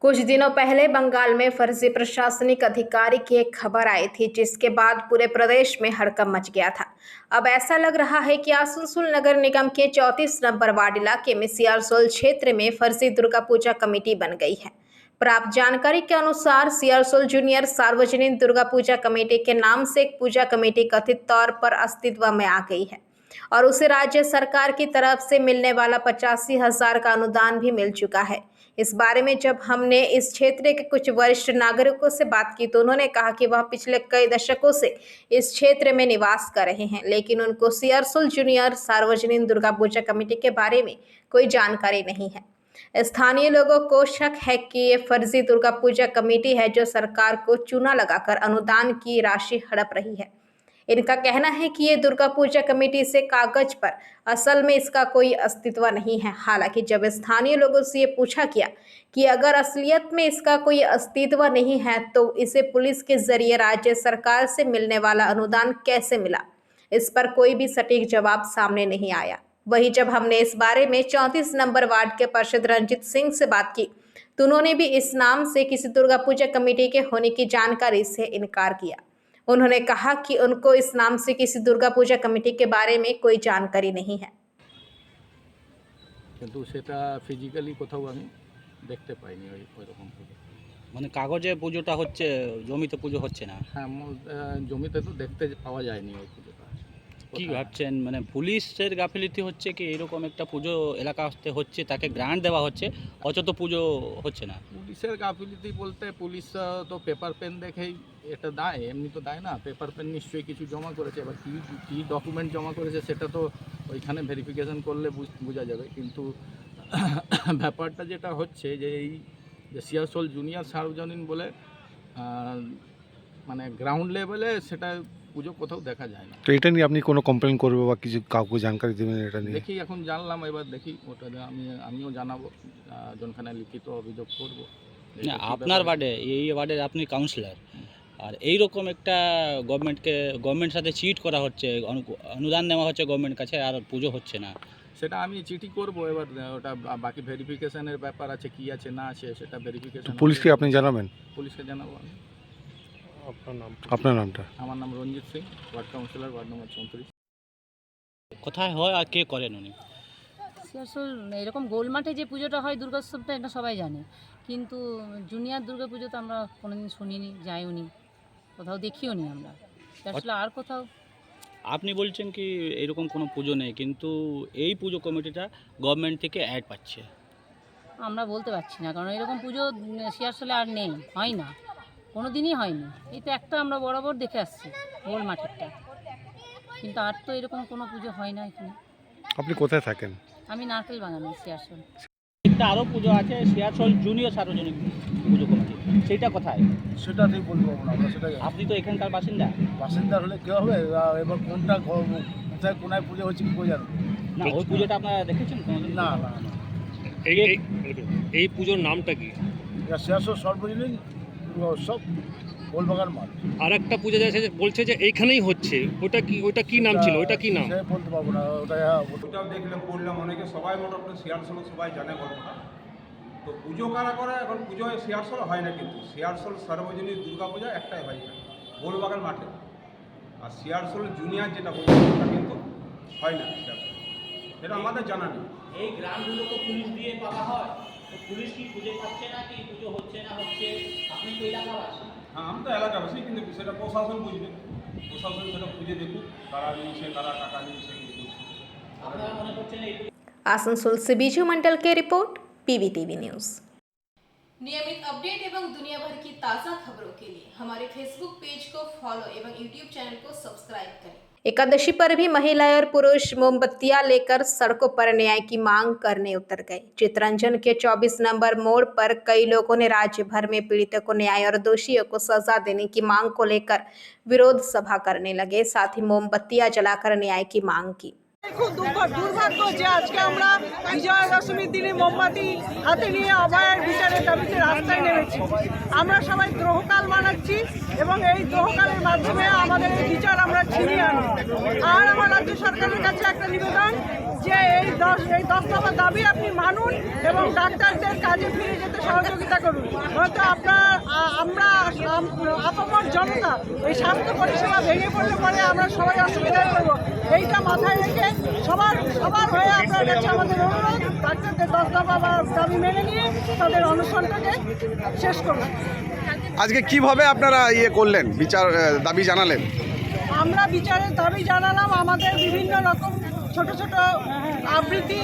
कुछ दिनों पहले बंगाल में फर्जी प्रशासनिक अधिकारी की एक खबर आई थी, जिसके बाद पूरे प्रदेश में हड़कंप मच गया था। अब ऐसा लग रहा है कि आसनसोल नगर निगम के 34 नंबर वार्ड इलाके में सियारसोल क्षेत्र में फर्जी दुर्गा पूजा कमेटी बन गई है। प्राप्त जानकारी के अनुसार सियारसोल जूनियर सार्वजनिक दुर्गा पूजा कमेटी के नाम से एक पूजा कमेटी कथित तौर पर अस्तित्व में आ गई है और उसे राज्य सरकार की तरफ से मिलने वाला 85,000 का अनुदान भी मिल चुका है। इस बारे में जब हमने इस क्षेत्र के कुछ वरिष्ठ नागरिकों से बात की तो उन्होंने कहा कि वह पिछले कई दशकों से इस क्षेत्र में निवास कर रहे हैं, लेकिन उनको सियारसोल जूनियर सार्वजनिक दुर्गा पूजा कमेटी के बारे में कोई जानकारी नहीं है। स्थानीय लोगों को शक है कि ये फर्जी दुर्गा पूजा कमेटी है जो सरकार को चूना लगाकर अनुदान की राशि हड़प रही है। इनका कहना है कि ये दुर्गा पूजा कमेटी से कागज पर असल में इसका कोई अस्तित्व नहीं है। हालांकि जब स्थानीय लोगों से ये पूछा गया कि अगर असलियत में इसका कोई अस्तित्व नहीं है तो इसे पुलिस के जरिए राज्य सरकार से मिलने वाला अनुदान कैसे मिला, इस पर कोई भी सटीक जवाब सामने नहीं आया। वहीं जब हमने इस बारे में 34 नंबर वार्ड के पार्षद रंजीत सिंह से बात की तो उन्होंने भी इस नाम से किसी दुर्गा पूजा कमेटी के होने की जानकारी से इनकार किया। उन्होंने कहा कि उनको इस नाम से किसी दुर्गा पूजा कमेटी के बारे में कोई जानकारी नहीं है। কিন্তু সেটা ফিজিক্যালি কোথাও আমি দেখতে পাইনি ওই রকম পুজো। মানে কাগজে পুজোটা হচ্ছে, জমিতে পুজো হচ্ছে না। হ্যাঁ, জমিতে তো দেখতে পাওয়া যায়নি ওই পুজোটা। কি ভাবছেন, মানে পুলিশের গাফিলতি হচ্ছে কি এরকম একটা পুজো এলাকাতে হচ্ছে, তাকে গ্রান্ট দেওয়া হচ্ছে অথচ পুজো হচ্ছে না? পুলিশের গাফিলতি বলতে পুলিশ তো পেপার পেন দেখেই এটা দেয়, এমনি তো দেয় না। পেপার পেন নিশ্চয়ই কিছু জমা করেছে, এবার কী ডকুমেন্ট জমা করেছে সেটা তো ওইখানে ভেরিফিকেশন করলে বোঝা যাবে। কিন্তু ব্যাপারটা যেটা হচ্ছে যে এই যে সিয়ারসোল জুনিয়র সার্বজনীন বলে মানে গ্রাউন্ড লেভেলে সেটা পুজো কোথাও দেখা যায় না। তো এটা নিয়ে আপনি কোনো কমপ্লেন করবে বা কিছু কাউকে জানকারি দেবেন এটা নিয়ে? দেখি, এখন জানলাম, এবার দেখি ওটা আমিও জানাবো, জনখানে লিখিত অভিযোগ করব। না, আপনার ওয়ার্ডে, এই ওয়ার্ডের আপনি কাউন্সিলর, আর এই রকম একটা গভর্নমেন্ট সাথে চিট করা হচ্ছে, অনুদান নেওয়া হচ্ছে গভর্নমেন্ট কাছে, আর পুজো হচ্ছে না। সেটা আমি চিঠি করব, এবার ওটা বাকি ভেরিফিকেশনের ব্যাপার আছে, কি আছে না আছে সেটা ভেরিফিকেশন। পুলিশকে আপনি জানাবেন? পুলিশকে জানাবো আমি। আপনার নামটা? আমার নাম Ranjit Singh, ward councillor, ward number 34। কোথায় হয় আর কে করেন উনি? আসল এরকম গোলমাঠে যে পুজোটা হয় দুর্গোৎসবটা, এটা সবাই জানে, কিন্তু জুনিয়র দুর্গা পুজো তো আমরা কোনোদিন শুনিনি, যাইও নি, কোথাও দেখিও নি আমরা আসলে। আর কোথাও আপনি বলছেন কি এরকম কোনো পুজো নেই, কিন্তু এই পুজো কমিটিটা গভর্নমেন্ট থেকে অ্যাড পাচ্ছে। আমরা বলতে পারছি না, কারণ এরকম পুজো আসলে আর নেই, হয় না, কোনো দিনই হয়নি। এই তো একটা আমরা বরাবর দেখে আসছি গোল মাঠেরটা, কিন্তু আর তো এরকম কোনো পুজো হয় না এখানে। আপনি কোথায় থাকেন? আমি নারকেল বাগানে, শিয়ারশোল। একটা আরও পুজো আছে, শিয়ারশোল জুনিয়র সার্বজনীন পুজো কমিটি, সেইটা কোথায়? সেটা ঠিক বলতে পারবো না আমরা, সেটাই। আপনি তো এখানকার বাসিন্দা। বাসিন্দা হলে কী হবে, এবার কোনটা কোথায় কোনায় পুজো হচ্ছে কি করে জানবো? না, ওই পুজোটা আপনারা দেখেছেন কোনোদিন? না না। এই পুজোর নামটা কি? শিয়ারশোল সর্বজনীন উৎসব, গোলবাগান মাঠ। আর একটা পুজো বলছে যে এইখানেই হচ্ছে, ওটা কি নাম ছিল? ওটা কি নাম? বলতে পারবো না ওটা। ওটাও দেখলাম, বললাম, অনেকে সবাই মোটামুটি শিয়ারশোল সবাই জানে গল্পটা। তো পুজো কারা করে, এখন পুজো শিয়ারশোল হয় না, কিন্তু শিয়ারশোল সর্বজনীন দুর্গা পূজা একটাই হয় গোলবাগান মাঠে। আর শিয়ারশোল জুনিয়র যেটা বলছে ওটা কিন্তু হয় না, এটা আমাদের জানা নেই। এই গ্রামগুলো তো পুলিশ দিয়ে পাওয়া হয়, তো পুলিশ কি খুঁজে পাচ্ছে না, কি পুজো হচ্ছে না হচ্ছে? আপনি কি এলাকাবাসী? হ্যাঁ, আমি তো এলাকাবাসী, কিন্তু সেটা প্রশাসন বুঝবে, প্রশাসন সেটা খুঁজে দেখুক, কারা নিয়েছে, কারা টাকা নিয়েছে। আপনারা মনে করছেন এই आसनसोल से बीजू मंडल की रिपोर्ट, PVTV न्यूज़। नियमित अपडेट एवं दुनिया भर की ताज़ा खबरों के लिए हमारे फेसबुक पेज को फॉलो एवं यूट्यूब चैनल को सब्सक्राइब करें। एकादशी पर भी महिलाएं और पुरुष मोमबत्तियां लेकर सड़कों पर न्याय की मांग करने उतर गए। चितरंजन के 24 नंबर मोड़ पर कई लोगों ने राज्य भर में पीड़ितों को न्याय और दोषियों को सजा देने की मांग को लेकर विरोध सभा करने लगे, साथ ही मोमबत्तियां जलाकर न्याय की मांग की। খুব দুর্ভাগ্য যে আজকে আমরা বিজয়া দশমীর দিনে মোমবাতি হাতে নিয়ে অভয়ের বিচারের দাবিতে রাস্তায় নেমেছি। আমরা সবাই দ্রোহকাল মানাচ্ছি এবং এই দ্রোহকালের মাধ্যমে আমাদের এই বিচার আমরা ছিনিয়ে আনি। আর আমার রাজ্য সরকারের কাছে একটা নিবেদন যে এই 10 দফা দাবি আপনি মানুন এবং ডাক্তারদের কাজে ফিরে যেতে সহযোগিতা করুন। হয়তো আমরা আপামর জনতা এই স্বাস্থ্য পরিষেবা ভেঙে পড়লে পরে আমরা সবাই অসুবিধায় পড়ব। এইটা মাথায় রেখে সবার হয়ে আপনার কাছে আমাদের অনুরোধ, ডাক্তারদের 10 দফা দাবি মেনে নিয়ে তাদের অনশনটাকে শেষ করুন। আজকে কিভাবে আপনারা করলেন, বিচার দাবি জানালেন? আমরা বিচারের দাবি জানালাম, আমাদের বিভিন্ন রকম ছোট ছোট আবৃত্তি,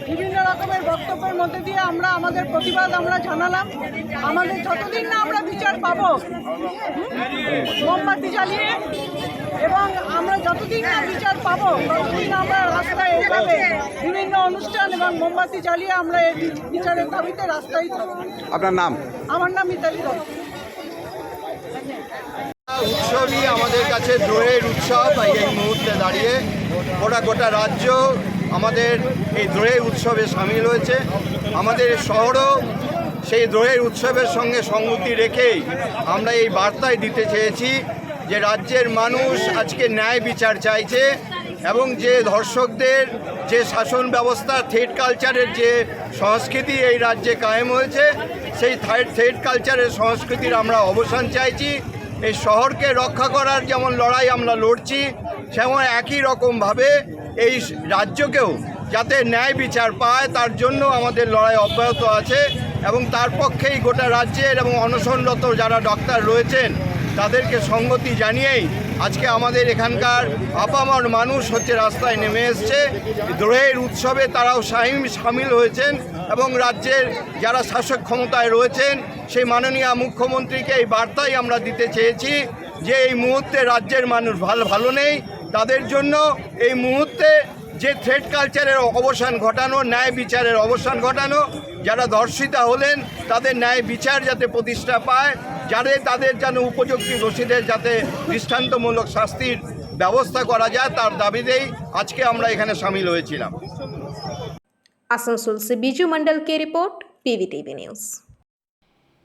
বিভিন্ন রকমের বক্তব্যের মধ্যে দিয়ে আমরা আমাদের প্রতিবাদ আমরা জানালাম। আমাদের যতদিন না আমরা বিচার পাবো মোমবাতি জ্বালিয়ে, এবং আমরা যতদিন না বিচার পাবো ততদিন আমরা রাস্তায় এভাবে বিভিন্ন অনুষ্ঠান এবং মোমবাতি জ্বালিয়ে আমরা এই বিচারের দাবিতে রাস্তায় থাকবো। আপনার নাম? আমার নাম মিতালি দত্ত। উৎসবই আমাদের কাছে দ্রোহের উৎসব। এই মুহূর্তে দাঁড়িয়ে গোটা রাজ্য আমাদের এই দ্রোহের উৎসবে সামিল হয়েছে। আমাদের শহরও সেই দ্রোহের উৎসবের সঙ্গে সংগতি রেখেই আমরা এই বার্তায় দিতে চেয়েছি যে রাজ্যের মানুষ আজকে ন্যায় বিচার চাইছে, এবং যে ধর্ষকদের যে শাসন ব্যবস্থা, থ্রেড কালচারের যে সংস্কৃতি এই রাজ্যে কায়েম হয়েছে, সেই থ্রেড কালচারের সংস্কৃতির আমরা অবসান চাইছি। এই শহরকে রক্ষা করার যেমন লড়াই আমরা লড়ছি, সেমন একই রকমভাবে এই রাজ্যকেও যাতে ন্যায় বিচার পায় তার জন্য আমাদের লড়াই অব্যাহত আছে, এবং তার পক্ষেই গোটা রাজ্যের এবং অনশনরত যারা ডাক্তার রয়েছেন তাদেরকে সঙ্গতি জানিয়েই আজকে আমাদের এখানকার আপামর মানুষ রাস্তায় নেমে এসছে। দ্রোহের উৎসবে তারাও সামিল হয়েছেন, এবং রাজ্যের যারা শাসক ক্ষমতায় রয়েছেন সেই মাননীয় মুখ্যমন্ত্রীকে এই বার্তাই আমরা দিতে চেয়েছি যে এই মুহূর্তে রাজ্যের মানুষ ভালো নেই, তাদের জন্য এই মুহূর্তে যে থ্রেড কালচারের অবসান ঘটানো, ন্যায় বিচারের অবসান ঘটানো, যারা ধর্ষিতা হলেন তাদের ন্যায় বিচার যাতে প্রতিষ্ঠা পায় যাতে তাদের যেন উপযুক্ত দোষীদের যাতে দৃষ্টান্তমূলক শাস্তির ব্যবস্থা করা যায় তার দাবিতেই আজকে আমরা এখানে সামিল হয়েছিলাম। आसनसोल से बीजू मंडल की रिपोर्ट पीवीटीवी न्यूज।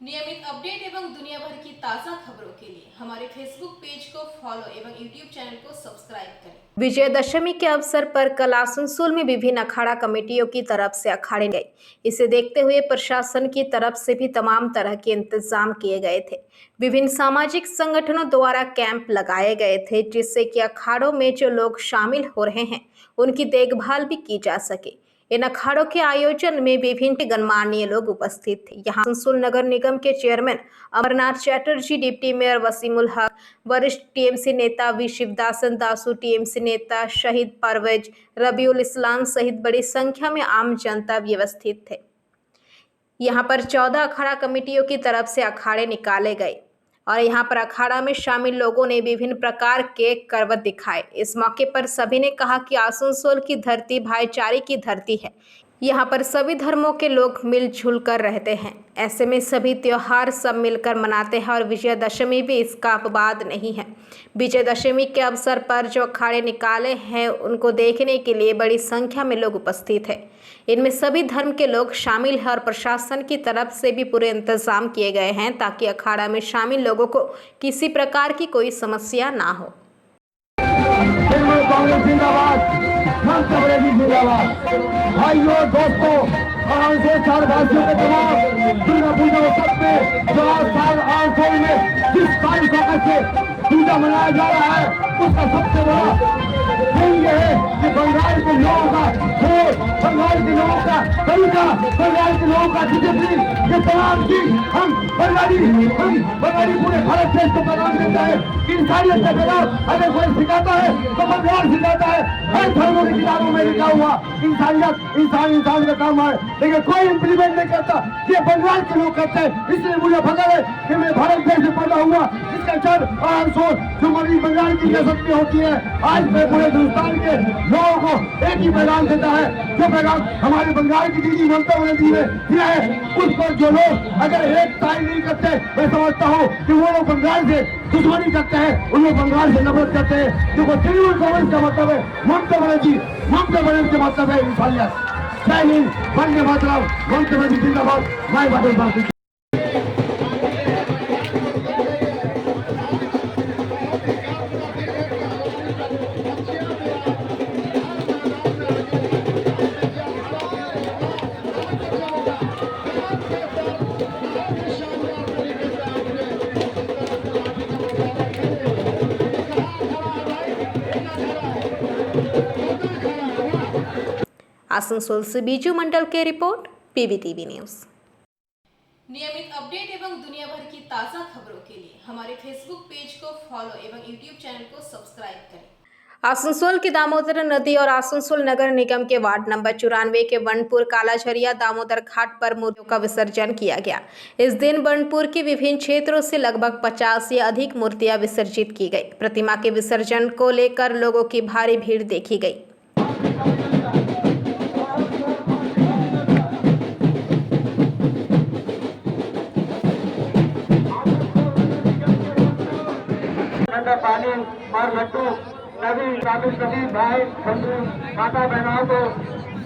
नियमित अपडेट एवं दुनिया भर की ताज़ा खबरों के लिए हमारे फेसबुक पेज को फॉलो एवं यूट्यूब चैनल को सब्सक्राइब करें। विजयदशमी के अवसर पर कल आसनसोल में विभिन्न अखाड़ा कमेटियों की तरफ से अखाड़े गए। इसे देखते हुए प्रशासन की तरफ से भी तमाम तरह के इंतजाम किए गए थे। विभिन्न सामाजिक संगठनों द्वारा कैंप लगाए गए थे जिससे कि अखाड़ों में जो लोग शामिल हो रहे हैं उनकी देखभाल भी की जा सके। इन अखाड़ों के आयोजन में विभिन्न गणमान्य लोग उपस्थित थे। यहाँ आसनसोल नगर निगम के chairman Amarnath Chatterjee, deputy mayor Wasimul Haque, वरिष्ठ टीएमसी नेता वी शिवदासन दासू, टीएमसी नेता शहीद परवेज रबीउल इस्लाम सहित बड़ी संख्या में आम जनता भी उपस्थित थे। यहाँ पर 14 अखाड़ा कमेटियों की तरफ से अखाड़े निकाले गए और यहाँ पर अखाड़ा में शामिल लोगों ने विभिन्न प्रकार के करवट दिखाए। इस मौके पर सभी ने कहा कि आसनसोल की धरती भाईचारे की धरती है। यहाँ पर सभी धर्मों के लोग मिलजुल कर रहते हैं। ऐसे में सभी त्योहार सब मिलकर मनाते हैं और विजयदशमी भी इसका अपवाद नहीं है। विजयदशमी के अवसर पर जो अखाड़े निकाले हैं उनको देखने के लिए बड़ी संख्या में लोग उपस्थित हैं। इनमें सभी धर्म के लोग शामिल हैं और प्रशासन की तरफ से भी पूरे इंतजाम किए गए हैं ताकि अखाड़ा में शामिल लोगों को किसी प्रकार की कोई समस्या ना हो। भाइयों दोस्तों और चार भाषियों के तमाम दुर्गा पूजा उत्सव में जो साल आसनसोल में जिस तारीखों से पूजा मनाया जा रहा है उसका सबसे बड़ा यही है कि बंगाल के लोगों का सोच, बंगाल के लोगों का तरीका, बंगाल के लोगों का डिसिप्लिन, ये तमाम चीज हम बंगाली पूरे भारत देश को प्रदान करता है। इंसानियत के खिलाफ अगर कोई सिखाता है तो बंगाल सिखाता है। हर धर्मों की किताबों में लिखा हुआ इंसानियत इंसान का काम है, लेकिन कोई इम्प्लीमेंट नहीं करता। ये बंगाल के लोग करते हैं, इसलिए मुझे पता है कि मैं भारत देश से पैदा हुआ। इसका चर और सोच जो मरी बंगाल की नस्ल में होती है, आज मैं पूरे हिंदुस्तान के लोगों को एक ही पैगाम देता है। जो पैगाम हमारे बंगाल की दीदी ममता बनर्जी ने दिया है, उस पर जो लोग अगर एक ताई नहीं करते, मैं समझता हूँ कि वो लोग बंगाल से दुश्मनी करते हैं, उन लोग बंगाल से नफरत करते हैं। देखो तृणमूल कांग्रेस का मतलब है ममता बनर्जी का मतलब है इंसानियत। जय हिंद, वंदे मातरम, ममता बनर्जी जिंदाबाद, माय बादल बात। आसनसोल से बीजू मंडल की रिपोर्ट पीवीटीवी न्यूज। नियमित अपडेट एवं दुनिया भर की ताज़ा खबरों के लिए हमारे फेसबुक पेज को फॉलो एवं यूट्यूब चैनल को सब्सक्राइब करें। आसनसोल की दामोदर नदी और आसनसोल नगर निगम के वार्ड नंबर 94 के बनपुर कालाझरिया दामोदर घाट पर मूर्तियों का विसर्जन किया गया। इस दिन बनपुर के विभिन्न क्षेत्रों से लगभग 50 या अधिक मूर्तियां विसर्जित की गई। प्रतिमा के विसर्जन को लेकर लोगों की भारी भीड़ देखी गई। पानी और लड्डू सभी ग्रामीण सभी भाई बंधु माता बहनों को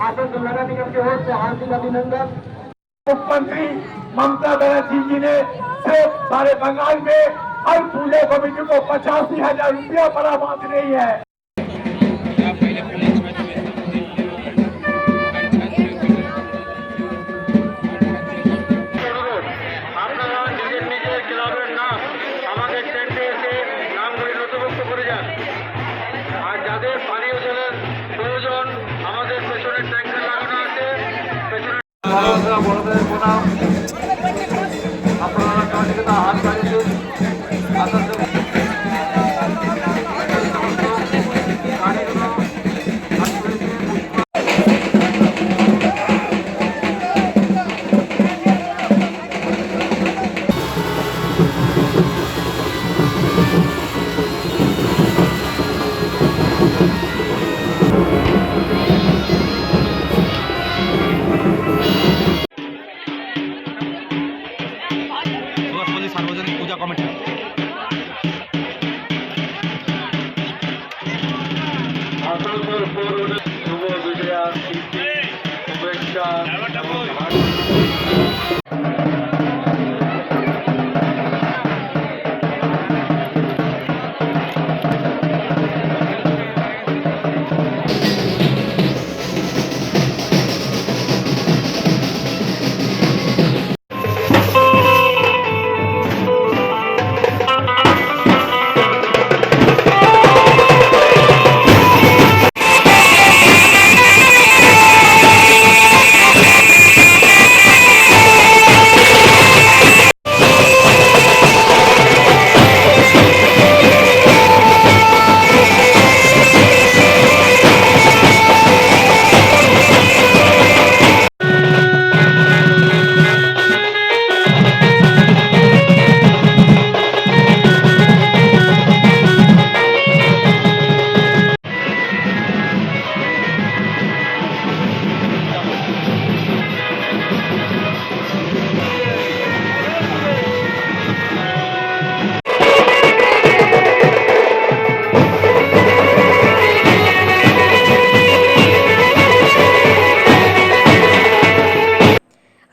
आसनसोल नगर निगम की ओर से हार्दिक अभिनंदन। मुख्यमंत्री ममता बनर्जी जी ने सिर्फ सारे बंगाल में हर पूजा कमेटी को 85,000 रुपया बड़ा बात नहीं है। আর যাদের পানীয় জলের প্রয়োজন আমাদের পেছনের ট্যাঙ্কার লাগানো আছে, পেছনে বড়দের প্রণাম, আপনারা সহযোগিতা হাত বাড়িয়েছেন। आसनसोल पूर्व शुभ विजया शुभेच्छा।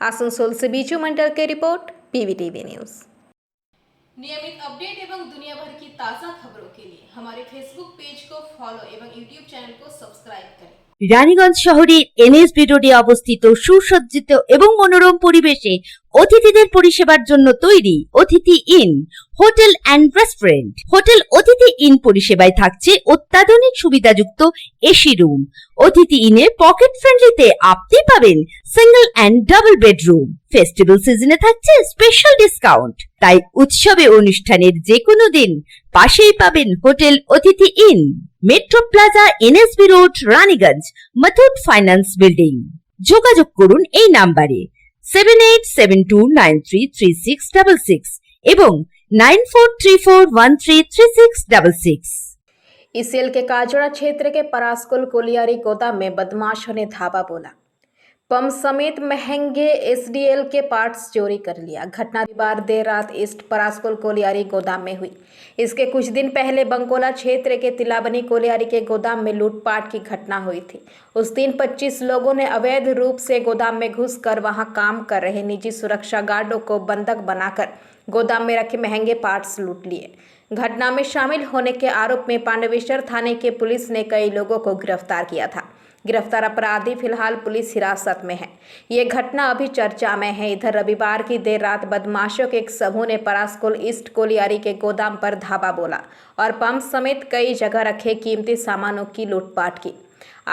आसनसोल से बीजू मंडल की रिपोर्ट, पीवीटीवी न्यूज। नियमित अपडेट एवं दुनिया भर की ताज़ा खबरों के लिए हमारे फेसबुक पेज को फॉलो एवं यूट्यूब चैनल को सब्सक्राइब करें। রানীগঞ্জ শহরের এনএসবি রোডে অবস্থিত সুসজ্জিত এবং মনোরম পরিবেশে অতিথিদের পরিষেবার জন্য তৈরি অতিথি in hotel and restaurant. Hotel অতিথি ইন পরিষেবায় থাকছে অত্যাধুনিক সুবিধাযুক্ত এসি রুম। অতিথি ইনে পকেট ফ্রেন্ডলিতে আপনি পাবেন single and double bedroom. Festival সিজনে থাকছে স্পেশাল ডিসকাউন্ট। তাই উৎসবে অনুষ্ঠানের যে কোনো দিন পাশেই পাবেন হোটেল অতিথি in, metro plaza, NSB road, Raniganj, Muthoot finance building. যোগাযোগ করুন এই নাম্বারে 7872933666 এবং 9434133666। ईसीएल के काजोड़ा क्षेत्र के परासकुल कोलियारी गोदाम में बदमाशों ने धावा बोला, पंप समेत महंगे एसडीएल के पार्ट्स चोरी कर लिया। घटना रविवार देर रात ईस्ट परासकुल कोलियारी गोदाम में हुई। इसके कुछ दिन पहले बंकोला क्षेत्र के तिलाबनी कोलियारी के गोदाम में लूटपाट की घटना हुई थी। उस दिन 25 लोगों ने अवैध रूप से गोदाम में घुसकर वहां काम कर रहे निजी सुरक्षा गार्डों को बंधक बनाकर गोदाम में रखे महंगे पार्ट्स लूट लिए। घटना में शामिल होने के आरोप में पांडवेश्वर थाने के पुलिस ने कई लोगों को गिरफ्तार किया था। गिरफ्तार अपराधी फिलहाल पुलिस हिरासत में है। ये घटना अभी चर्चा में है। इधर रविवार की देर रात बदमाशों के एक समूह ने परासकुल ईस्ट कोलियारी के गोदाम पर धावा बोला और पंप समेत कई जगह रखे कीमती सामानों की लूटपाट की।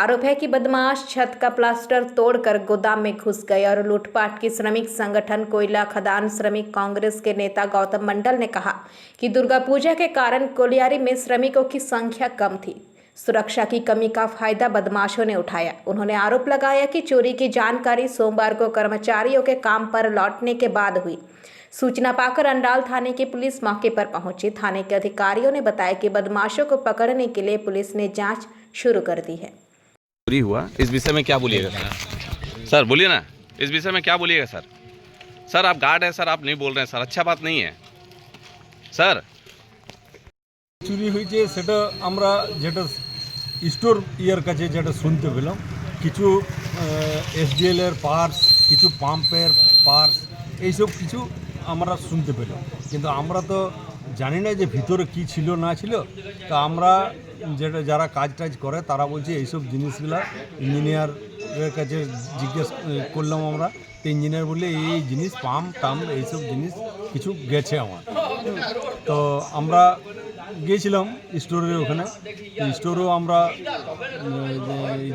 आरोप है कि बदमाश छत का प्लास्टर तोड़कर गोदाम में घुस गए और लूटपाट की। श्रमिक संगठन कोयला खदान श्रमिक कांग्रेस के नेता गौतम मंडल ने कहा कि दुर्गा पूजा के कारण कोलियारी में श्रमिकों की संख्या कम थी। सुरक्षा की कमी का फायदा बदमाशों ने उठाया। उन्होंने आरोप लगाया कि चोरी की जानकारी सोमवार को कर्मचारियों के काम पर लौटने के बाद हुई। सूचना पाकर अंडाल थाने की पुलिस मौके पर पहुंची। थाने के अधिकारियों ने बताया कि बदमाशों को पकड़ने के लिए पुलिस ने जांच शुरू कर दी है। चोरी हुआ, इस विषय में क्या बोलिएगा सर? बोलिए ना, इस विषय में क्या बोलिएगा सर? सर आप गार्ड है सर, आप नहीं बोल रहे हैं सर, अच्छा बात नहीं है सर। চুরি হয়েছে সেটা আমরা যেটা স্টোর ইয়ার কাছে যেটা শুনতে পেলাম, কিছু এসডিএলের পার্টস, কিছু পাম্পের পার্টস, এইসব কিছু আমরা শুনতে পেলাম, কিন্তু আমরা তো জানি না যে ভিতরে কি ছিল না ছিল। তা আমরা যেটা যারা কাজ টাজ করে তারা বলছে এইসব জিনিসগুলা ইঞ্জিনিয়ারের কাছে জিজ্ঞেস করলাম আমরা, তো ইঞ্জিনিয়ার বললে এই জিনিস পাম্প টাম্প এইসব জিনিস কিছু গেছে আমার। তো আমরা গিয়েছিলাম স্টোরের ওখানে, স্টোরেও আমরা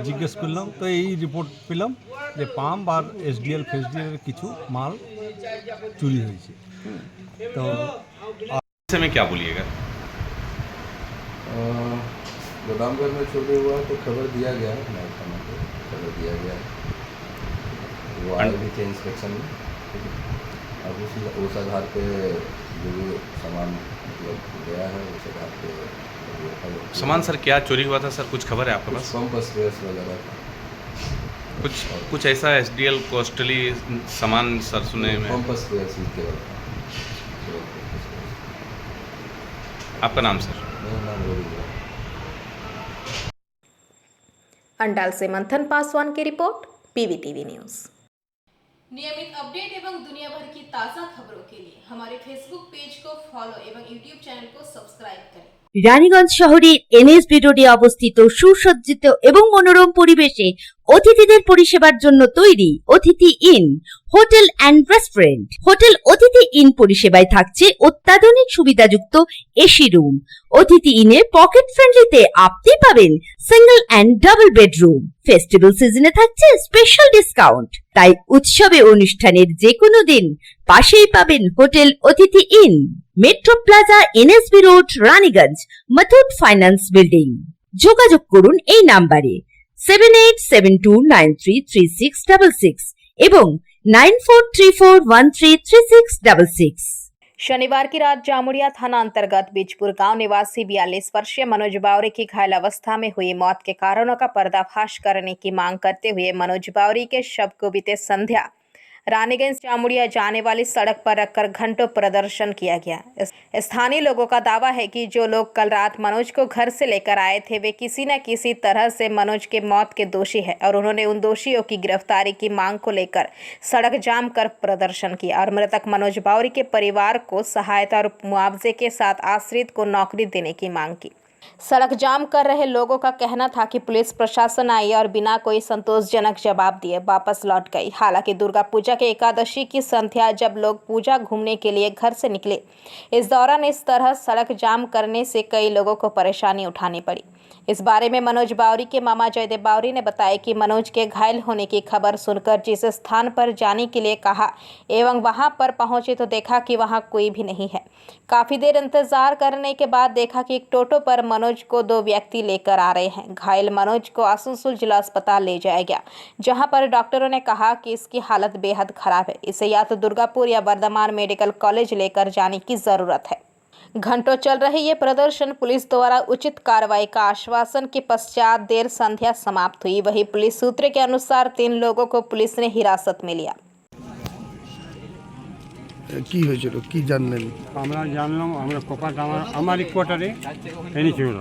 জিজ্ঞেস করলাম, তো এই রিপোর্ট পেলাম যে পাম্প আর এসডিএল ফেসডিএলের কিছু মাল চুরি হয়েছে। তো में क्या बोलिएगा? गोदाम घर में चोरी हुआ तो खबर दिया गया, नए थाना को खबर दिया गया, वो आए भी थे इंस्पेक्शन में। अब उस आधार पे जो भी सामान मतलब गया है उस आधार पे सामान सर क्या चोरी हुआ था सर, कुछ खबर है आपके पास? पंप स्पेयर्स वगैरह कुछ ऐसा एसडीएल कॉस्टली सामान सर सुने में? पंप स्पेयर्स केवल। आपका नाम सर? मेरा नाम रोहित है। अंडाल से मंथन पासवान की रिपोर्ट, पीवीटीवी न्यूज़। नियमित अपडेट एवं दुनिया भर की ताज़ा खबरों के लिए हमारे फेसबुक पेज को फॉलो एवं यूट्यूब चैनल को सब्सक्राइब करें। রানীগঞ্জ শহরের এনএসবি রোডে অবস্থিত সুসজ্জিত এবং মনোরম পরিবেশে অতিথিদের পরিষেবার জন্য তৈরি অতিথি in hotel and restaurant. Hotel অতিথি ইন পরিষেবায় থাকছে অত্যাধুনিক সুবিধাযুক্ত এসি রুম। অতিথি ইনে পকেট ফ্রেন্ডলিতে আপনি পাবেন single and double bedroom. Festival সিজনে থাকছে স্পেশাল ডিসকাউন্ট। তাই উৎসবে অনুষ্ঠানের যে কোনো দিন পাশেই পাবেন হোটেল অতিথি in, metro plaza, NSB road, Raniganj, Muthoot finance building. যোগাযোগ করুন এই নাম্বারে 7872933666 এবং 9434133666। शनिवार की रात जामुड़िया थाना अंतर्गत बीजपुर गांव निवासी 42 वर्षीय मनोज बावरी की घायल अवस्था में हुई मौत के कारणों का पर्दाफाश करने की मांग करते हुए मनोज बावरी के शव को बीते संध्या रानीगंज जामुड़िया जाने वाली सड़क पर रखकर घंटों प्रदर्शन किया गया। स्थानीय लोगों का दावा है कि जो लोग कल रात मनोज को घर से लेकर आए थे वे किसी न किसी तरह से मनोज के मौत के दोषी है और उन्होंने उन दोषियों की गिरफ्तारी की मांग को लेकर सड़क जाम कर प्रदर्शन किया और मृतक मनोज बावरी के परिवार को सहायता और मुआवजे के साथ आश्रित को नौकरी देने की मांग की। सड़क जाम कर रहे लोगों का कहना था कि पुलिस प्रशासन आई और बिना कोई संतोषजनक जवाब दिए वापस लौट गई। हालांकि दुर्गा पूजा के एकादशी की संध्या जब लोग पूजा घूमने के लिए घर से निकले, इस दौरान इस तरह सड़क जाम करने से कई लोगों को परेशानी उठानी पड़ी। इस बारे में मनोज बावरी के मामा जयदेव बावरी ने बताया कि मनोज के घायल होने की खबर सुनकर जिस स्थान पर जाने के लिए कहा एवं वहां पर पहुंचे तो देखा कि वहां कोई भी नहीं है। काफी देर इंतजार करने के बाद देखा कि एक टोटो पर मनोज को 2 व्यक्ति लेकर आ रहे हैं। घायल मनोज को आसनसोल जिला अस्पताल ले जाया गया, जहां पर डॉक्टरों ने कहा कि इसकी हालत बेहद खराब है, इसे या तो दुर्गापुर या वर्धमान मेडिकल कॉलेज लेकर जाने की जरूरत है। घंटों चल रहे ये प्रदर्शन पुलिस द्वारा उचित कार्रवाई का आश्वासन के पश्चात देर संध्या समाप्त हुई। वहीं पुलिस सूत्र के अनुसार 3 लोगों को पुलिस ने हिरासत में लिया। কি হয়েছিল, কি জানলেন? আমরা জানলাম আমরা কোপাটা আমার কোয়ার্টারে এনেছিল,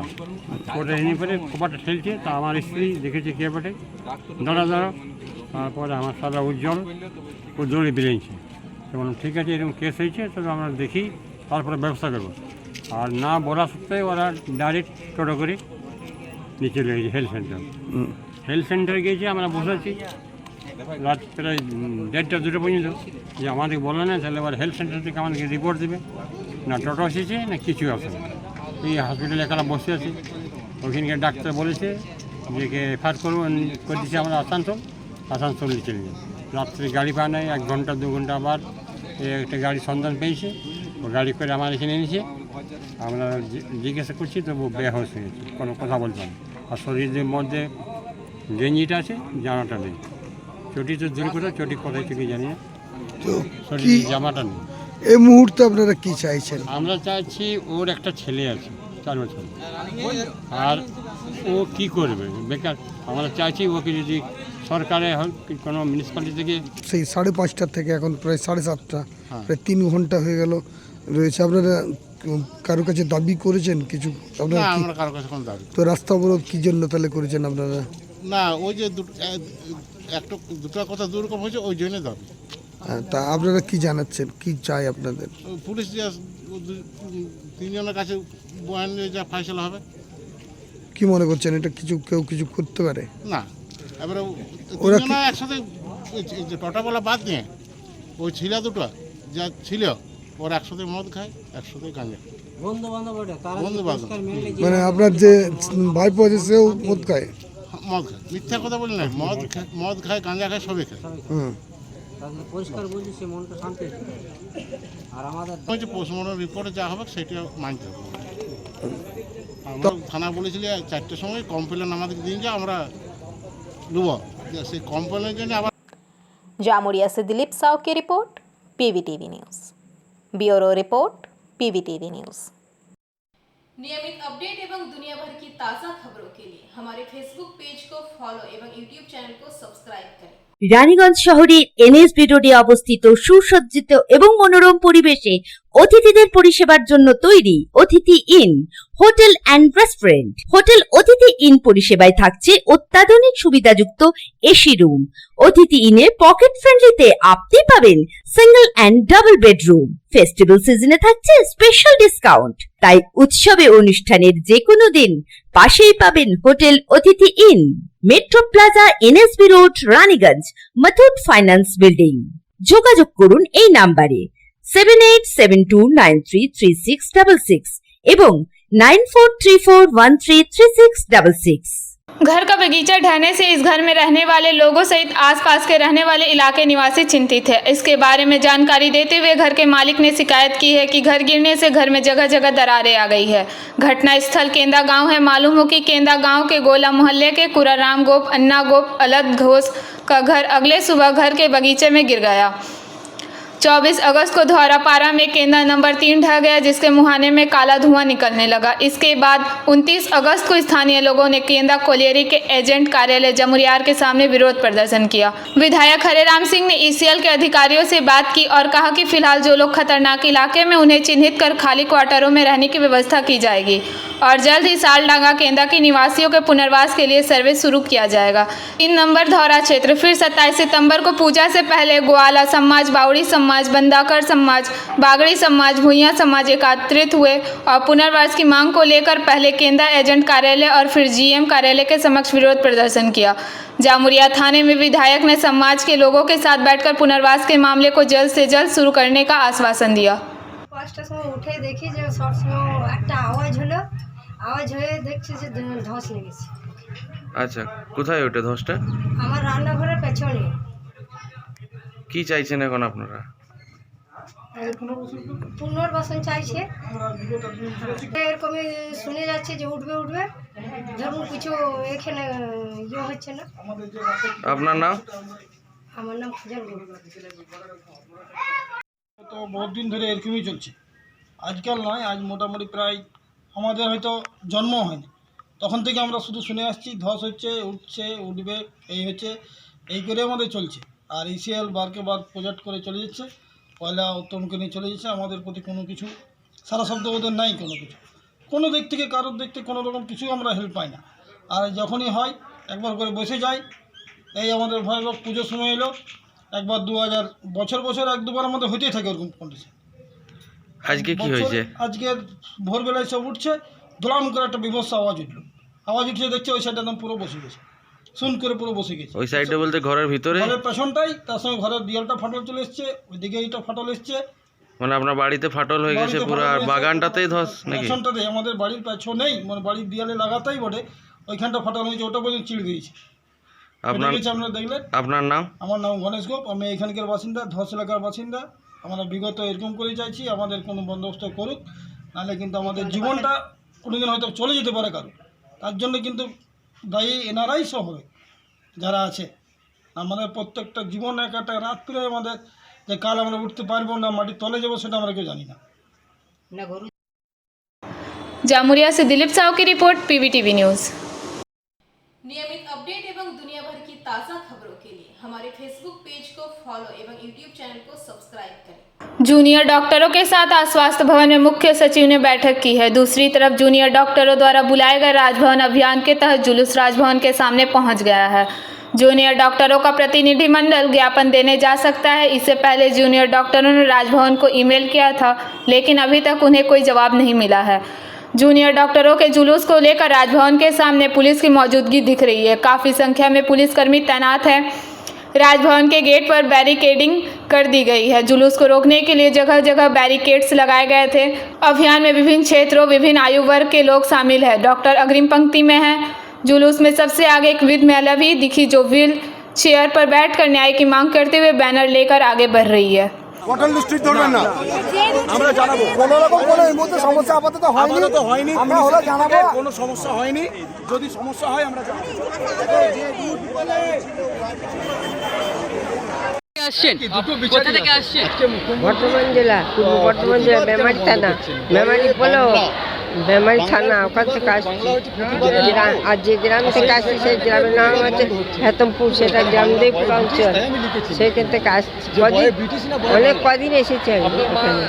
কোয়ার্টারে এনে পরে কোপাটা ঠেলছে, তা আমার স্ত্রী দেখেছে কে বটে, দাঁড়া তারপরে আমার সাদা উজ্জ্বল ও দৌড়ে বেরিয়েছে। তো বললাম ঠিক আছে, এরকম কেস হয়েছে, তবে আমরা দেখি তারপরে ব্যবস্থা করবো। আর না বলা সত্ত্বে ওরা ডাইরেক্ট টোটো করে নিচে লেগেছে হেলথ সেন্টার। হেলথ সেন্টারে গিয়েছি, আমরা বসেছি রাত প্রায় 1:30-2টা পর্যন্ত, যে আমাদের বলে না, তাহলে আবার হেলথ সেন্টার থেকে আমাদেরকে রিপোর্ট দেবে, না টোটো এসেছে না কিছু আসে না। এই হসপিটালে এখানে বসে আছি, ওখানকার ডাক্তার বলেছে যে কে এফআইআর করে দিচ্ছি আমরা আসানসোল চলে যাই। রাত্রে গাড়ি পাওয়া নাই, 1 ঘন্টা 2 ঘন্টা আবার একটা গাড়ি সন্ধান পেয়েছে, ও গাড়ি করে আমার এখানে এনেছে। আমরা জিজ্ঞাসা করছি তবু বেহোশ হয়ে গেছে, কোনো কথা বলতে পারি। আর শরীরের মধ্যে গেঞ্জিটা আছে, জামাটা নেই। চটি তো দূর করে, চটি কোথায় থেকে জানি না, শরীরের জামাটা নেই। এই মুহূর্তে আপনারা কি চাইছেন? আমরা চাইছি, ওর একটা ছেলে আছে 4 বছর, আর ও কি করবে বেকার। আমরা চাইছি ওকে যদি সরকারে কোনো মিউনিসিপ্যালিটি থেকে, সেই 5:30 থেকে এখন প্রায় 7:30, প্রায় 3 ঘন্টা হয়ে গেল রয়েছে। আপনারা কারো কাছে দাবি করেছেন কিছু? আমরা কারো কাছে কোনো দাবি, তো রাস্তা অবরোধ কি জন্য তাহলে করেছেন আপনারা? না, ওই যে দুটো কথা দুরকম হয়েছে, ওই জন্য দাবি। তা আপনারা কি জানাচ্ছেন, কি চাই আপনাদের? পুলিশ 3 জনের কাছে বয়ান নিয়ে যা ফয়সালা হবে। কি মনে করছেন, এটা কেউ কিছু করতে পারে? না, এবারে ওরা একসাথে টোটাবেলা বাদ নিয়ে ওই ছিলা দুটো যা ছিল, ওরা একসাথে মদ খায়, একসাথে গাঁজা খায়, বন্ধু বান্ধব। মানে আপনার যে ভাইপো আছে সেও মদ খায়? মদ খায়, মিথ্যা কথা বলি না, মদ খায়, গাঁজা খায়, সবই খায়। পরিষ্কার বলছি, সে মনটা শান্তি। আর আমাদের পোস্টমর্টম রিপোর্টে যা হবে সেটা মানতে হবে। আমরা থানা বলেছিল 4টের সময় কমপ্লেন আমাদের দিন, যে আমরা নেব, সেই কমপ্লেনের জন্য আবার। जामुड़िया से दिलीप साव की report, PVTV news. Bureau report, PVTV news. नियमित अपडेट एवं दुनिया भर की ताज़ा खबरों के लिए हमारे फेसबुक पेज को फॉलो एवं यूट्यूब चैनल को सब्सक्राइब करें। রানীগঞ্জ শহরের এনএসবি রোডে অবস্থিত সুসজ্জিত এবং মনোরম পরিবেশে অতিথিদের পরিষেবার জন্য তৈরি অতিথি in hotel and restaurant. Hotel অতিথি ইন পরিষেবায় থাকছে অত্যাধুনিক সুবিধাযুক্ত এসি রুম। অতিথি ইনে পকেট ফ্রেন্ডলিতে আপনি পাবেন single and double bedroom. Festival সিজনে থাকছে স্পেশাল ডিসকাউন্ট। তাই উৎসবে অনুষ্ঠানের যে কোনো দিন পাশেই পাবেন হোটেল অতিথি in, metro plaza, NSB road, Raniganj, Muthoot finance building. যোগাযোগ করুন এই নাম্বারে 7872933666 এবং 9434133666। घर का बगीचा ढहने से इस घर में रहने वाले लोगों सहित आसपास के रहने वाले इलाके निवासी चिंतित है। इसके बारे में जानकारी देते हुए घर के मालिक ने शिकायत की है कि घर गिरने से घर में जगह जगह दरारें आ गई है। घटना स्थल केंदा गांव है। मालूम हो कि केंदा गांव के गोला मोहल्ले के कुराराम गोप, अन्ना गोप, अलद घोष का घर अगले सुबह घर के बगीचे में गिर गया। 24 अगस्त को धौरापारा में केंदा नंबर 3 ढह गया, जिसके मुहाने में काला धुआं निकलने लगा। इसके बाद 29 अगस्त को स्थानीय लोगों ने केंदा कोलियरी के एजेंट कार्यालय जमुरियार के सामने विरोध प्रदर्शन किया। विधायक हरेराम सिंह ने ईसीएल के अधिकारियों से बात की और कहा कि फिलहाल जो लोग खतरनाक इलाके में उन्हें चिन्हित कर खाली क्वार्टरों में रहने की व्यवस्था की जाएगी और जल्द ही सालडांगा केंदा के निवासियों के पुनर्वास के लिए सर्वे शुरू किया जाएगा। 3 नंबर धौरा क्षेत्र फिर 27 सितंबर को पूजा से पहले ग्वाला समाज, बावड़ी समाज, बंदाकर समाज, बागड़ी समाज, भुइयां समाज एकत्रित हुए और पुनर्वास की मांग को लेकर पहले केंदा एजेंट कार्यालय और फिर जीएम कार्यालय के समक्ष विरोध प्रदर्शन किया। जामुरिया थाने में विधायक ने समाज के लोगों के साथ बैठकर पुनर्वास के मामले को जल्द से जल्द शुरू करने का आश्वासन दिया। 5টার সময় উঠে দেখি যে সবসময় একটা আওয়াজ হয়ে দেখছি যে ধস লেগেছে। আচ্ছা, কোথায় ওটা ধসটা? আমার রান্নাঘরের পেছনে। কি চাইছেন এখন আপনারা? পুনর্বাসন চাইছে। এরকমই শুনে যাচ্ছে যে উঠবে ধরুন কিছু এখানে হচ্ছে না। আপনার নাম? আমার নাম খুঁজার। তো বহুত দিন ধরে এরকমই চলছে, আজকাল নয়, আজ মোটামুটি প্রায় আমাদের হয়তো জন্ম হয়নি তখন থেকে আমরা শুধু শুনে আসছি ধস হচ্ছে, উঠবে, এই হচ্ছে, এই করে আমাদের চলছে। আর ইসিএল বারকে বার প্রজেক্ট করে চলে যাচ্ছে, পয়লা উত্তমকে নিয়ে চলে যাচ্ছে। আমাদের প্রতি কোনো কিছু সারা শব্দ ওদের নাই, কোনো দিক থেকে কারোর দিক থেকে কোনো রকম কিছু আমরা হেল্প পাই না। আর যখনই হয় একবার করে বসে যায়। এই আমাদের ভয়াবহ পুজোর সময় এলো, একবার 2000 বছর 1-2বার আমাদের হইতেই থাকে ওরকম কন্ডিশন। আজকে কি হয়েছে? আজকে ভোরবেলায় সব উঠছে, ধুলাম করে একটা বিভৎস আওয়াজ উঠছে, দেখছে ওই সাইডটা একদম পুরো বসে গেছে, শুন করে পুরো বসে গেছে। ওই সাইডে বলতে ঘরের ভিতরে? ঘরের পেছনটাই, তার সঙ্গে ঘরের দেয়ালটা ফাটল চলে এসছে, ওইদিকে এইটা ফাটল এসছে। মানে আপনার বাড়িতে ফাটল হয়ে গেছে পুরো, আর বাগানটাতেই ধস নাকি? পেছনটাতেই, আমাদের বাড়ির পেছনেই, মানে বাড়ির দেয়ালে লাগাতেই বটে, ওইখানটা ফাটল হয়েছে, ওটা পর্যন্ত চিড় দিয়েছে। আপনারা দেখলেন। আপনার নাম? আমার নাম গণেশ গোপ, আমি এখানকার বাসিন্দা, ধস এলাকার বাসিন্দা। আমরা বিগত এরকম করে চাইছি আমাদের কোনো বন্দোবস্ত করুক, নাহলে কিন্তু আমাদের জীবনটা কোনোদিন হয়তো চলে যেতে পারে কারো। তার জন্য কিন্তু দায়ী এনারাই সব হবে যারা আছে। আমাদের প্রত্যেকটা জীবন একটা রাত্রে আমাদের যে কাল আমরা উঠতে পারবো না, মাটির তলে যাবো, সেটা আমরা কেউ জানি না। जामुरिया से दिलीप साहू की रिपोर्ट, पीवीटीवी न्यूज़। नियमित अपडेट एवं दुनिया भर की ताज़ा खबरों के लिए हमारे फेसबुक पेज को फॉलो एवं यूट्यूब चैनल को सब्सक्राइब करें। जूनियर डॉक्टरों के साथ आज स्वास्थ्य भवन में मुख्य सचिव ने बैठक की है। दूसरी तरफ जूनियर डॉक्टरों द्वारा बुलाए गए राजभवन अभियान के तहत जुलूस राजभवन के सामने पहुंच गया है। जूनियर डॉक्टरों का प्रतिनिधिमंडल ज्ञापन देने जा सकता है। इससे पहले जूनियर डॉक्टरों ने राजभवन को ईमेल किया था, लेकिन अभी तक उन्हें कोई जवाब नहीं मिला है। जूनियर डॉक्टरों के जुलूस को लेकर राजभवन के सामने पुलिस की मौजूदगी दिख रही है। काफ़ी संख्या में पुलिसकर्मी तैनात हैं। राजभवन के गेट पर बैरिकेडिंग कर दी गई है। जुलूस को रोकने के लिए जगह जगह बैरिकेड्स लगाए गए थे। अभियान में विभिन्न क्षेत्रों, विभिन्न आयु वर्ग के लोग शामिल हैं। डॉक्टर अग्रिम पंक्ति में हैं। जुलूस में सबसे आगे एक वृद्ध महिला भी दिखी, जो व्हील चेयर पर बैठकर न्याय की मांग करते हुए बैनर लेकर आगे बढ़ रही है। কটন লিস্ট্রিক ধরবেন না, আমরা জানাবো। কোনো রকম কোনো এই মুহূর্তে সমস্যা আপাতত হয়নি, আমরা হলো জানাবো। কোনো সমস্যা হয়নি, যদি সমস্যা হয় আমরা জানাবো। কোথা থেকে আসছেন? বর্ধমান জেলা, পূর্ব বর্ধমান জেলা, মেমারি থানা, মেমারি ব্লক। বেমারি থানা ওখান থেকে আসছি আর যে গ্রাম থেকে আসছি সেই গ্রামের নাম হচ্ছে হেতমপুর, সেটা গ্রামদেবপুর অঞ্চল, সেইখান থেকে আসছি। অনেক কদিন এসেছি আমি এখানে।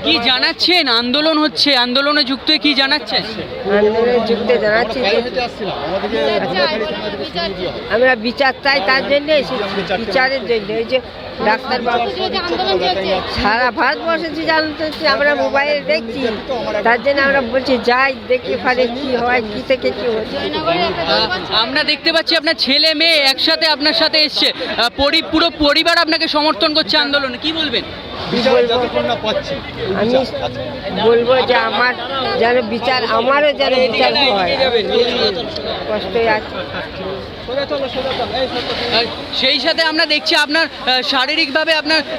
কি জানাচ্ছেন? আন্দোলন হচ্ছে, আন্দোলনে যুক্ত হয়ে কি জানাচ্ছেন? আন্দোলনে যুক্ত জানাচ্ছি আমরা বিচার চাই, তার জন্য এসেছি, বিচারের জন্য। এই যে ডাক্তারবাবু সারা ভারতবর্ষে যে জানতে আমরা মোবাইলে দেখছি, তার জন্য আমরা বলছি যাই দেখি ওখানে কি হয়, কি থেকে কি হচ্ছে। আমরা দেখতে পাচ্ছি আপনার ছেলে মেয়ে একসাথে আপনার সাথে এসছে, পুরো পরিবার আপনাকে সমর্থন করছে আন্দোলনে, কি বলবেন? আমি বলবো যে আমার যেন বিচার, আমারও যেন বিচার হয়, কষ্ট আছে। সেই সাথে আমরা দেখছি আপনার শারীরিকভাবে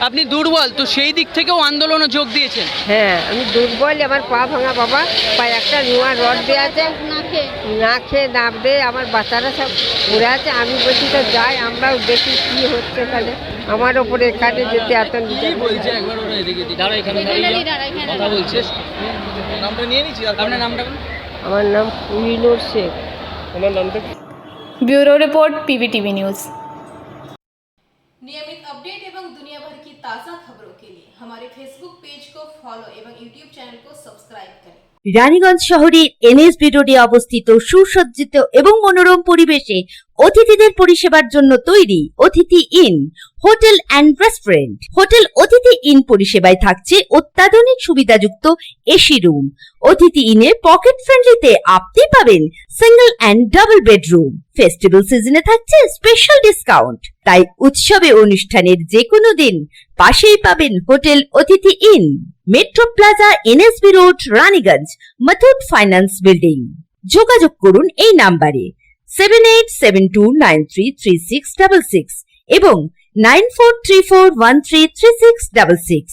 আপনি দুর্বল, তো সেই দিক থেকেও আন্দোলনে যোগ দিয়েছেন। হ্যাঁ, আমি দুর্বল, আমার পা ভাঙা বাবা, পায়ে একটা নোয়া রড দেওয়া আছে, না খেয়ে নাম দেয়, আমার বাচ্চারা সব পড়ে আছে। আমি বলছি তো যাই, আমরাও দেখি কি হচ্ছে এখানে। আমার ওপরে এখানে যেতে এত আমার নাম Kohinoor Sheikh. Bureau report PVTV news. नियमित अपडेट एवं दुनिया भर की ताज़ा खबरों के लिए हमारे फेसबुक पेज को फॉलो एवं यूट्यूब चैनल को सब्सक्राइब करें। রানীগঞ্জ শহরের NSB রোডে অবস্থিত সুসজ্জিত এবং মনোরম পরিবেশে অতিথিদের পরিষেবার জন্য তৈরি অতিথি in hotel and restaurant. Hotel অতিথি ইন পরিষেবায় থাকছে অত্যাধুনিক সুবিধাযুক্ত এসি রুম। অতিথি ইনে পকেট ফ্রেন্ডলিতে আপনি পাবেন single and double bedroom. Festival সিজনে থাকছে স্পেশাল ডিসকাউন্ট, তাই উৎসবে অনুষ্ঠানের যে কোনো দিন পাশেই পাবেন হোটেল অতিথি in, metro plaza, NSB road, Raniganj, Muthoot finance building. যোগাযোগ করুন এই নাম্বারে 7872933666 এবং 9434133666।